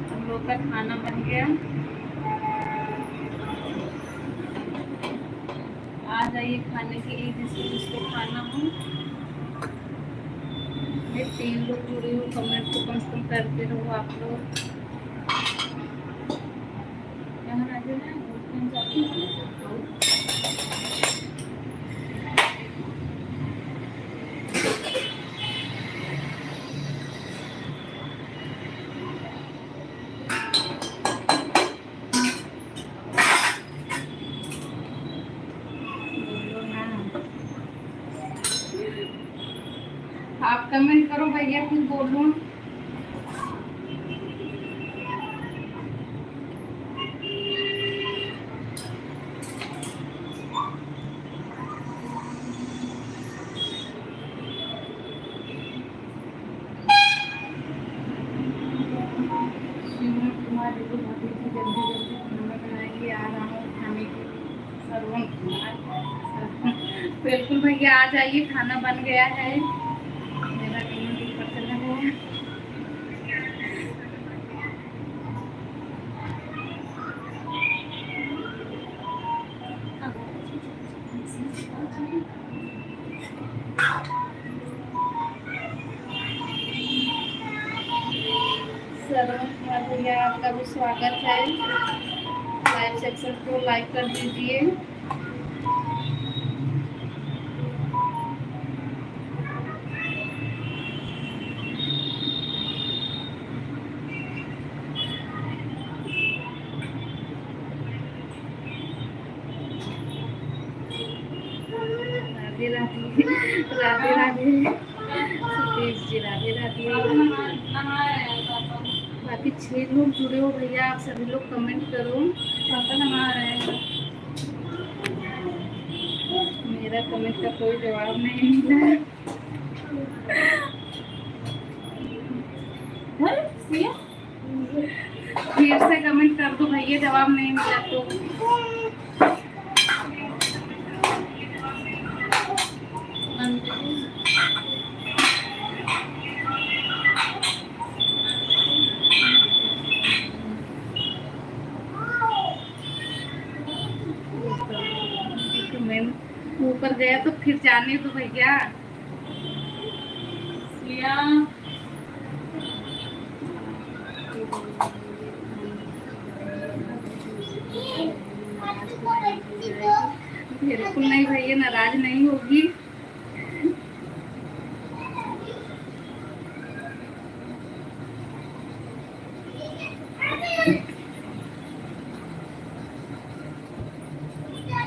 हम लोग का खाना बन गया, आ जाइए खाने के लिए जिसको खाना हो। ये 3 लोग जुड़े हो, कमेंट को कम से कम करते रहो आप लोग। यहाँ आ जाए आप कमेंट करो भैया, फिर बोलूं। जल्दी जल्दी खाना बनाएंगे, आ रहा हूँ खाने के लिए। श्रवण कुमार, बिल्कुल भैया आ जाइए, खाना बन गया है। मेरा कमेंट ऊपर चला गया। श्रवण कुमार भैया, आपका भी स्वागत है। लाइव सेक्शन को लाइक कर दीजिए। राधे राधे, राधे राधे सुदेश जी, राधे राधे। बाकी 6 लोग जुड़े हो भैया, आप सभी लोग कमेंट करो। पापा नहा रहे हैं, मेरा कमेंट का कोई जवाब नहीं मिला। फिर से कमेंट कर दो भैया, जवाब नहीं मिला तो। ऊपर गया तो फिर जाने दो भैया। बिल्कुल नहीं भैया, नाराज नहीं होगी।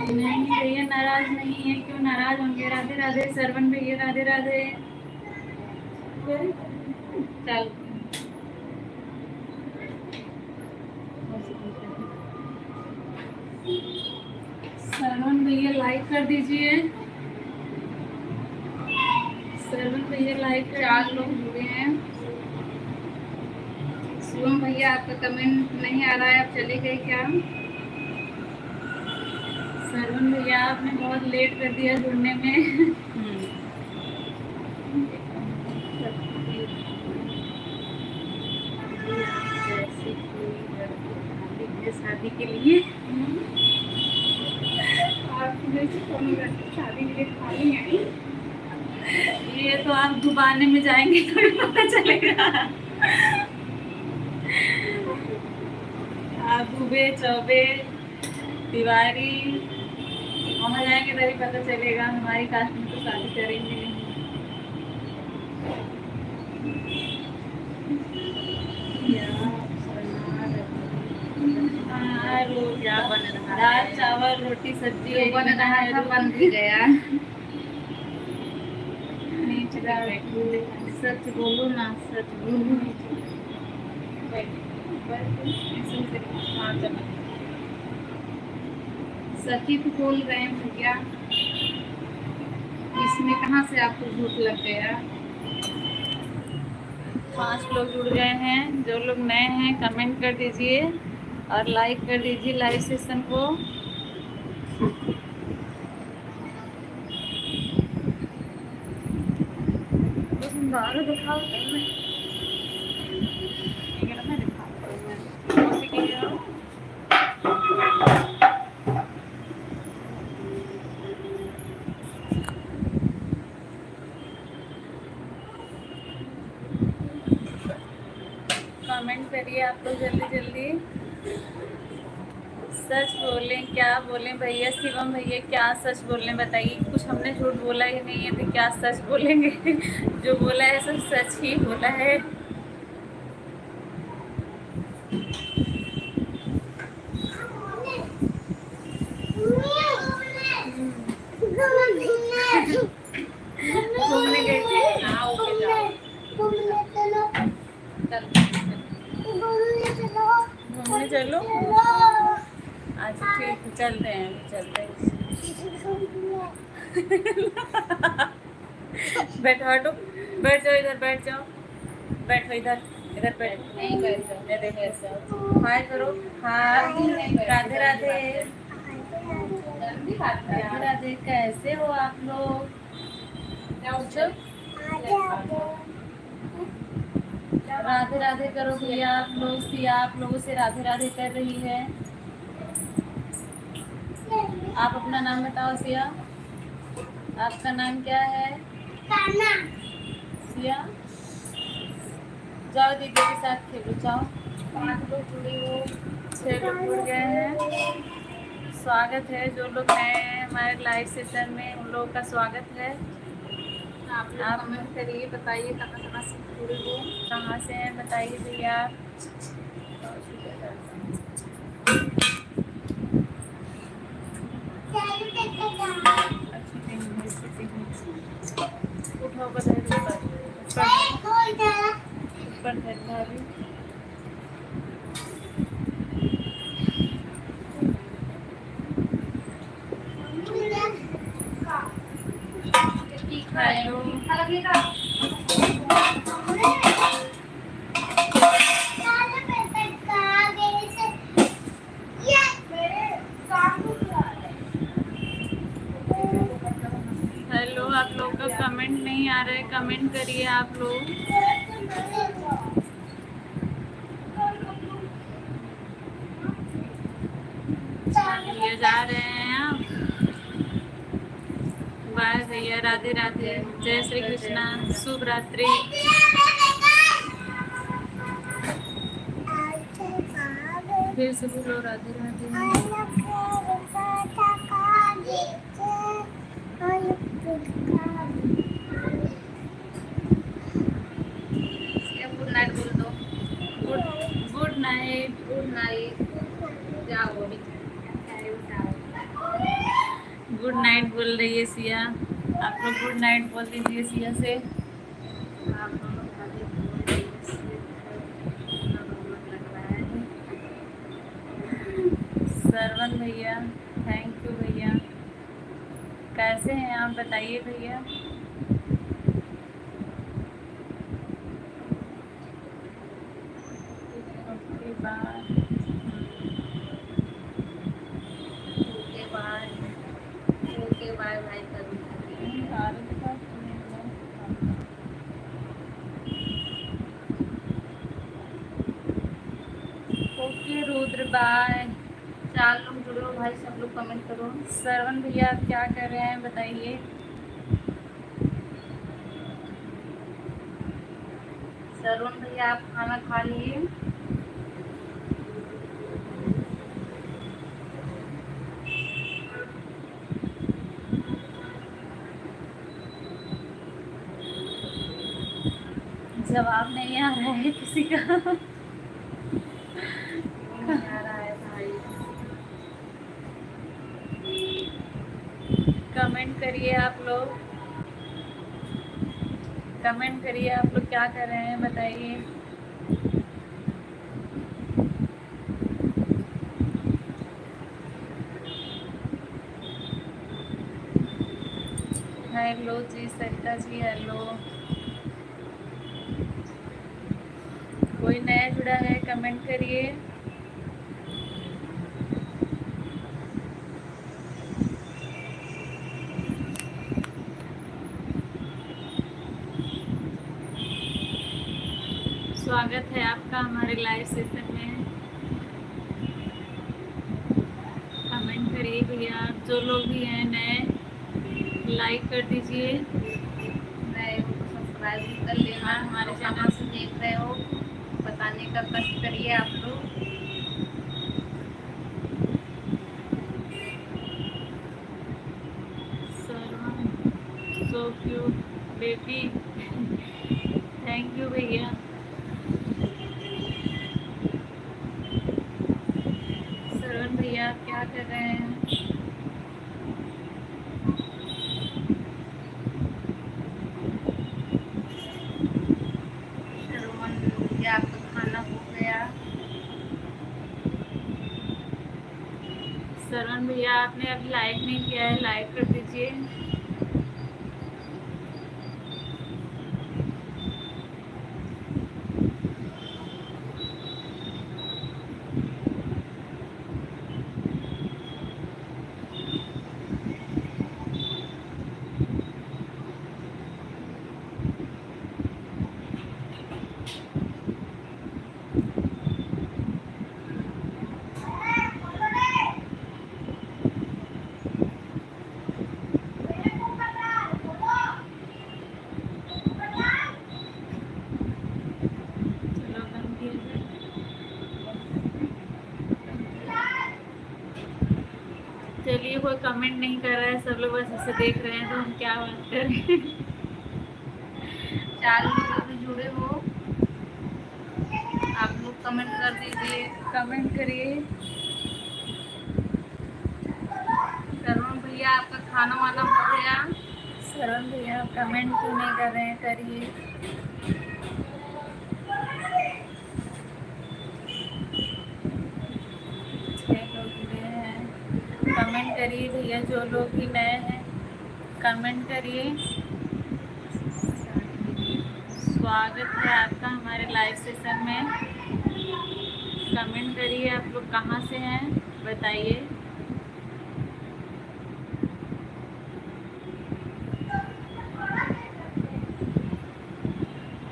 नहीं भैया नाराज नहीं है, क्यों नाराज होंगे। राधे राधे श्रवण भैया, राधे राधे। चल श्रवण भैया लाइक कर दीजिए। श्रवण भैया लाइक कर। 4 लोग जुड़े हैं। शिवम भैया, आपका कमेंट नहीं आ रहा है, आप चले गए क्या? श्रवण भैया आपने बहुत लेट कर दिया जुड़ने में। शादी के लिए आपकी जैसे कौन शादी के लिए खाली है। ये तो आप दुबाने में जाएंगे तो पता चलेगा। आप दुबे चौबे तिवारी वहाँ जाएंगे तभी पता चलेगा। हमारी कास्ट में तो शादी करेंगे नहीं। क्या बन रहा है? दाल चावल रोटी सब्जी जो बन रहा था बन भी गया। सच बोलो ना, सच बोलो। सचिव बोल रहे हैं भैया। इसमें कहाँ से आपको भूख लग गया? 5 लोग जुड़ गए हैं। जो लोग नए हैं कमेंट कर दीजिए और लाइक कर दीजिए लाइव सेशन को। बाहर दिखाओ कमेंट करिए आप लोग जल्दी जल्दी। सच बोलें क्या बोलें भैया? शिवम भैया क्या सच बोलें बताइए? कुछ हमने झूठ बोला ही नहीं है तो क्या सच बोलेंगे? जो बोला है सब सच ही बोला है। घूमने गए थे? हाँ ओके जाओ। घूमने चलो। अच्छा ठीक है चलते हैं चलते हैं। बैठो हटो, बैठ जाओ इधर, बैठ जाओ, बैठो इधर, इधर बैठो। नहीं बैठ जाओ। ये देखो हाय करो। हाय राधे राधे। जल्दी बात राधे कर। राधे कैसे हो आप लोग? जाओ राधे राधे करो भैया आप लोग। सिया आप लोगों से राधे राधे कर रही है। आप अपना नाम बताओ सिया। आपका नाम क्या है? सिया जाओ दीदी के साथ खेलो जाओ। 5 लोग जुड़े हो, 6 लोग जुड़ गए हैं। स्वागत है जो लोग हैं हमारे लाइव सेशन में उन लोगों का स्वागत है। आप लोग कमेंट करिए, बताइए कहाँ कहाँ से जुड़े हो। कहाँ से हैं बताइए भैया। उठाओ बताइए ऊपर भाभी। हेलो हेलो आप लोग का कमेंट नहीं आ रहा है, कमेंट करिए आप लोग। ये जा रहे हैं आप। बाय भैया राधे राधे जय श्री कृष्णा शुभ रात्रि। फिर से बोलो राधे राधे। गुड नाइट बोल दो। Good night. Good night. जाओ अभी। गुड नाइट बोल रही है सिया। आप लोग गुड नाइट बोल दीजिए सिया से। आप दोनों खाली बोल रही है, इसलिए इतना रोमांच लग रहा है। सरवन भैया थैंक यू भैया। कैसे हैं आप बताइए भैया। Okay bye. Okay bye. Okay bye bye कर ओके रुद्र बाय। 4 लोग जुड़े हो भाई, सब लोग कमेंट करो। सरवन भैया आप क्या कर रहे हैं बताइए। सरवन भैया आप खाना खा लिए? जवाब नहीं आ रहा है किसी का। नहीं आ रहा है भाई। कमेंट करिए आप लोग। कमेंट करिए आप लोग क्या कर रहे हैं बताइए। हेलो हेलो जी सरिता जी, हेलो। कोई नया जुड़ा है कमेंट करिए। स्वागत है आपका हमारे लाइव सेशन में। कमेंट करिए भैया, जो लोग भी हैं नए लाइक कर दीजिए, नए हो तो सब्सक्राइब भी कर लेना। हमारे तो चैनल कहाँ से देख रहे हो बताने का कष्ट करिए आप लोग। So cute baby, thank you भैया। सरवण भैया क्या कर रहे हैं? श्रवण भैया आपका खाना हो गया? सरवण भैया आपने अभी लाइक नहीं किया है, लाइक कर दीजिए। चलो बंद किया जाए। चलिए, कोई कमेंट नहीं कर रहा है, सब लोग बस ऐसे देख रहे हैं, तो हम क्या बात करें। 4 लोग अभी जुड़े हो, आप लोग कमेंट कर दीजिए। कमेंट करिए। श्रवण भैया आपका खाना वाना हो गया? सरवण भैया कमेंट क्यों नहीं कर रहे हैं, करिए। लोग जुड़े हैं, कमेंट करिए भैया, जो लोग भी नए हैं कमेंट करिए। स्वागत है आपका हमारे लाइव सेशन में। कमेंट करिए, आप लोग कहाँ से हैं बताइए।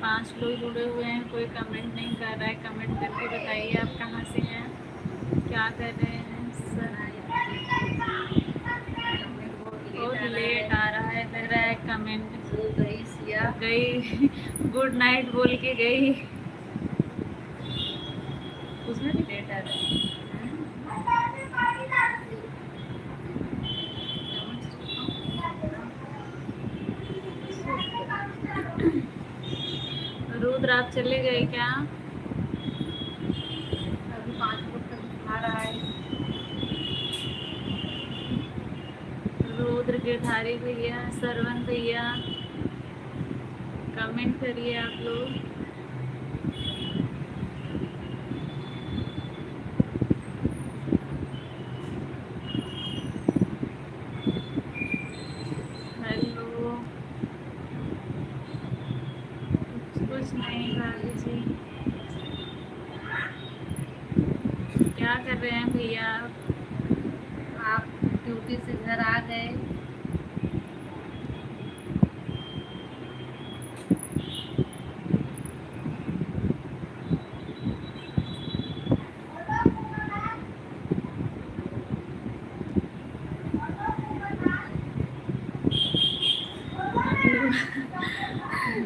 पांच लोग जुड़े हुए हैं, कोई कमेंट नहीं कर रहा है। कमेंट करके बताइए आप कहाँ से हैं, क्या कर रहे हैं। सर बहुत लेट आ रहा है, लग रहा है कमेंट। गई सिया गई गुड नाइट बोल के गई, उसमें भी लेट आ रहा है। रुद्र आप चले गए क्या? अभी 5 लोग तक दिखा रहा है। रुद्र गिरधारी भैया, सरवण भैया, कमेंट करिए आप लोग। हेलो, कुछ नहीं भाभी जी, क्या कर रहे हैं भैया? आप ड्यूटी से घर आ गए?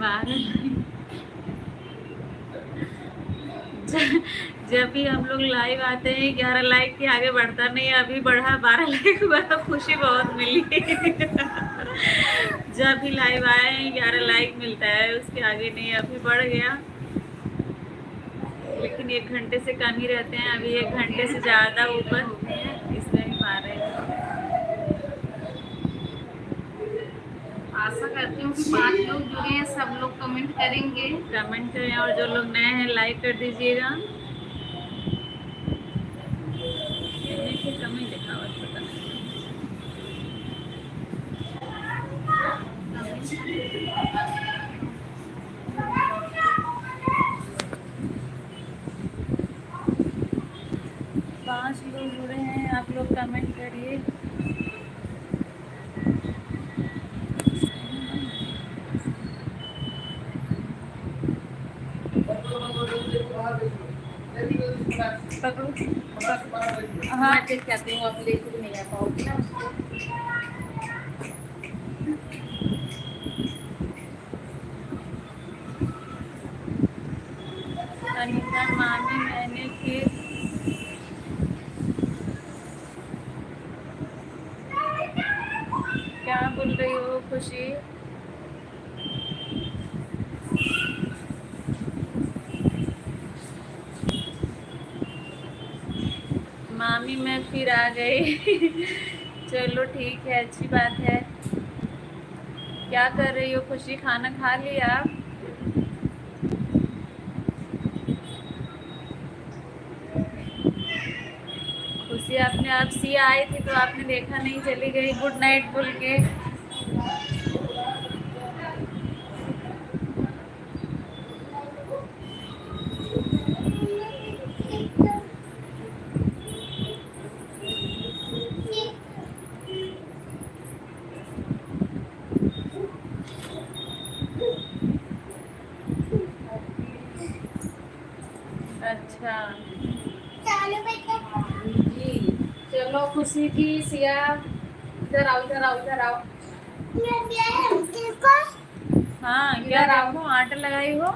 बारह जब भी हम लोग लाइव आते हैं 11 लाइक के आगे बढ़ता नहीं है, अभी बढ़ा 12 लाइक हुआ तो खुशी बहुत मिली। जब भी लाइव आए हैं 11 लाइक मिलता है, उसके आगे नहीं, अभी बढ़ गया, लेकिन 1 घंटे से कम ही रहते हैं, अभी 1 घंटे से ज़्यादा ऊपर इसमें ही पा रहे हैं। आशा करती हूँ कि 5 लोग जुड़े हैं, सब लोग कमेंट करेंगे। कमेंट करें, और जो लोग नए हैं लाइक कर दीजिएगा। कमेंट लिखा हुआ पता नहीं। पाँच लोग जुड़े हैं, आप लोग कमेंट करिए। पकड़ो हाँ मैं देख के आती हूँ, आप लेके भी नहीं आ पाओगे ना उसको। अनीता मामी मैंने फिर क्या बोल रही हो खुशी? मामी मैं फिर आ गई। चलो ठीक है, अच्छी बात है। क्या कर रही हो खुशी, खाना खा लिया? खुशी अपने आप सिया आई थी तो आपने देखा नहीं, चली गई गुड नाइट बोल के। अच्छा जी चलो खुशी की सिया, इधर आओ इधर आओ इधर आओ। हाँ, क्या देखो आटा लगाई हो?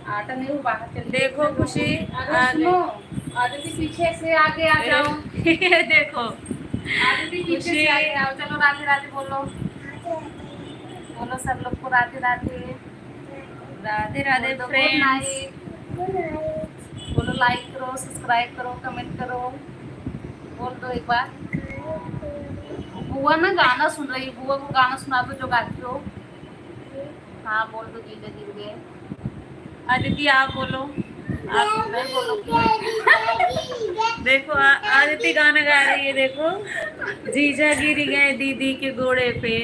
आटा नहीं, वो बाहर चली गई। देखो खुशी अरे सुनो, आदिति पीछे से आगे आ जाओ। ये देखो आदिति पीछे से आगे आओ। चलो राधे राधे बोलो, बोलो सब लोग को राधे राधे। राधे राधे बोलो गुड फ्रेंड्स। नाइट, बोलो लाइक करो, सब्सक्राइब करो, कमेंट करो, बोल दो एक बार। बुआ ना गाना सुन रही है, बुआ को गाना सुना दो जो गाती हो। हाँ बोल दो, जीजा गिर गए। अदिति आप बोलो। आप मैं बोलो। देखो आदिति गाना गा रही है, देखो जीजा गिर गए दीदी के घोड़े पे।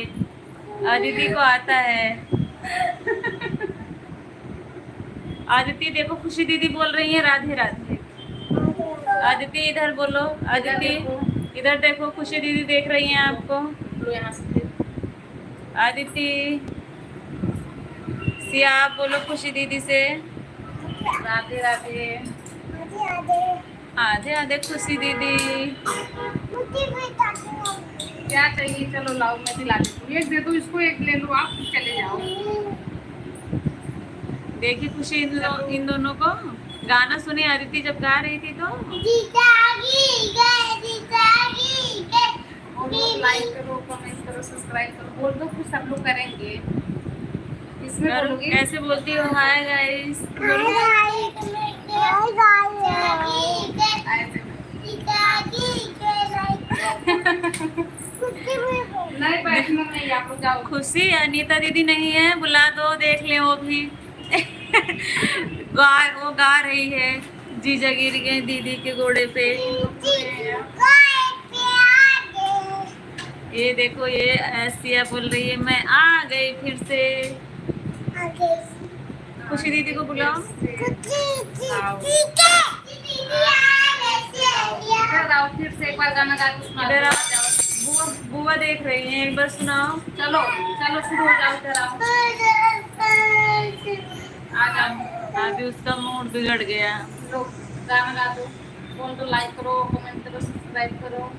आदिति को आता है। आदिति देखो खुशी दीदी बोल रही है राधे राधे। आदिति इधर बोलो, आदिति इधर देखो, खुशी दीदी देख रही हैं आपको। लो यहाँ से। आदिति सिया आप बोलो खुशी दीदी से। राधे राधे। आधे आधे खुशी दीदी। क्या चाहिए, चलो लाओ मैं दिला देती हूँ। एक दे दो इसको, एक ले लो आप, चले जाओ। देखिए खुशी इन दोनों को गाना सुनी आदिति जब गा रही थी तो। लाइक करो, कमेंट करो, सब्सक्राइब करो, बोल दो कुछ सब लोग करेंगे। इसमें बोलोगे कैसे बोलती हो? हाय गाइस नहीं बैठना नहीं, आप लोग जाओ। खुशी अनीता दीदी नहीं है, बुला दो, देख ले वो भी। वो गा रही है जीजा गिर गए दीदी के घोड़े पे। ये देखो ये ऐसिया बोल रही है मैं आ गई फिर से। खुशी दीदी को बुलाओ। इधर आओ, फिर से एक बार गाना गा के सुना इधर दो। आओ, बुआ देख रही हैं, एक बार सुनाओ। चलो चलो शुरू हो जाओ, इधर आओ, आ जाओ। अभी उसका मूड बिगड़ गया। लो गाना गा दो, बोल दो लाइक करो, कमेंट करो, सब्सक्राइब करो।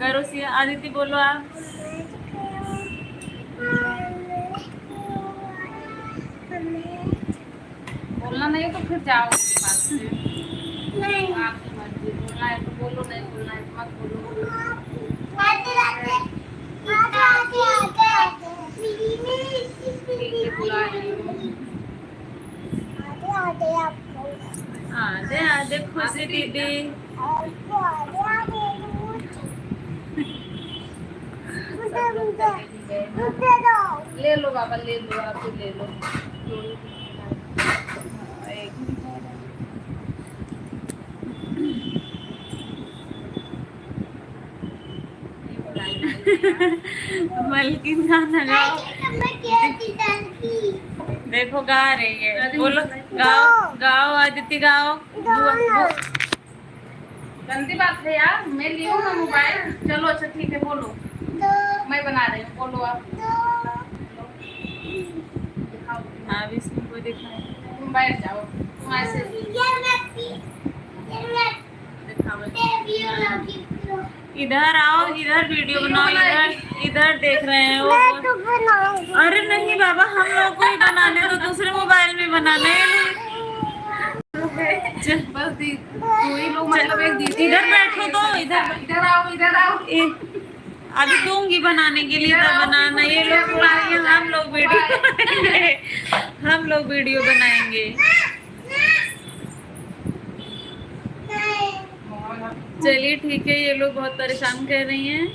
करो सिया। आदिति बोलो आप। बोलना नहीं तो फिर जाओ उसके पास से। आपकी मर्जी, बोलना है तो बोलो, नहीं बोलना है तो मत बोलो। ठीक है, बुला रही हूँ। आधे आधे खुशी दीदी। ले लो बाबा, ले लो, आप भी ले लो। मलकिन गाना गाओ। देखो गा रही है, बोलो गाओ गाओ आदित्य गाओ। गंदी बात है यार, मैं ली हूँ ना मोबाइल। चलो अच्छा ठीक है, बोलो। मैं बना रही हूँ, बोलो आप। दिखाओ। हाँ भी इसमें कोई दिखाए। तुम बैठ जाओ, तुम ऐसे दिखाओ। इधर आओ, इधर वीडियो बनाओ, इधर इधर देख रहे हैं वो। अरे नहीं बाबा, हम लोग को ही बनाने तो दूसरे मोबाइल में बनाने हैं। बस तू ही लोग मतलब एक दीदी। इधर बैठो तो, इधर आओ, इधर आओ। अभी दूंगी बनाने के लिए, तब बनाना। ये लोग बनाएंगे, हम लोग वीडियो बनाएंगे, हम लोग वीडियो बनाएंगे। चलिए ठीक है, ये लोग बहुत परेशान कर रही हैं,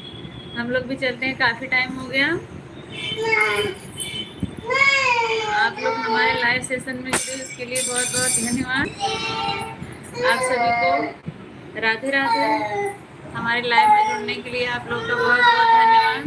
हम लोग भी चलते हैं, काफी टाइम हो गया। आप लोग हमारे लाइव सेशन में जुड़े, इसके लिए बहुत बहुत धन्यवाद। आप सभी को राधे राधे। हमारे लाइव में जुड़ने के लिए आप लोग का बहुत बहुत धन्यवाद।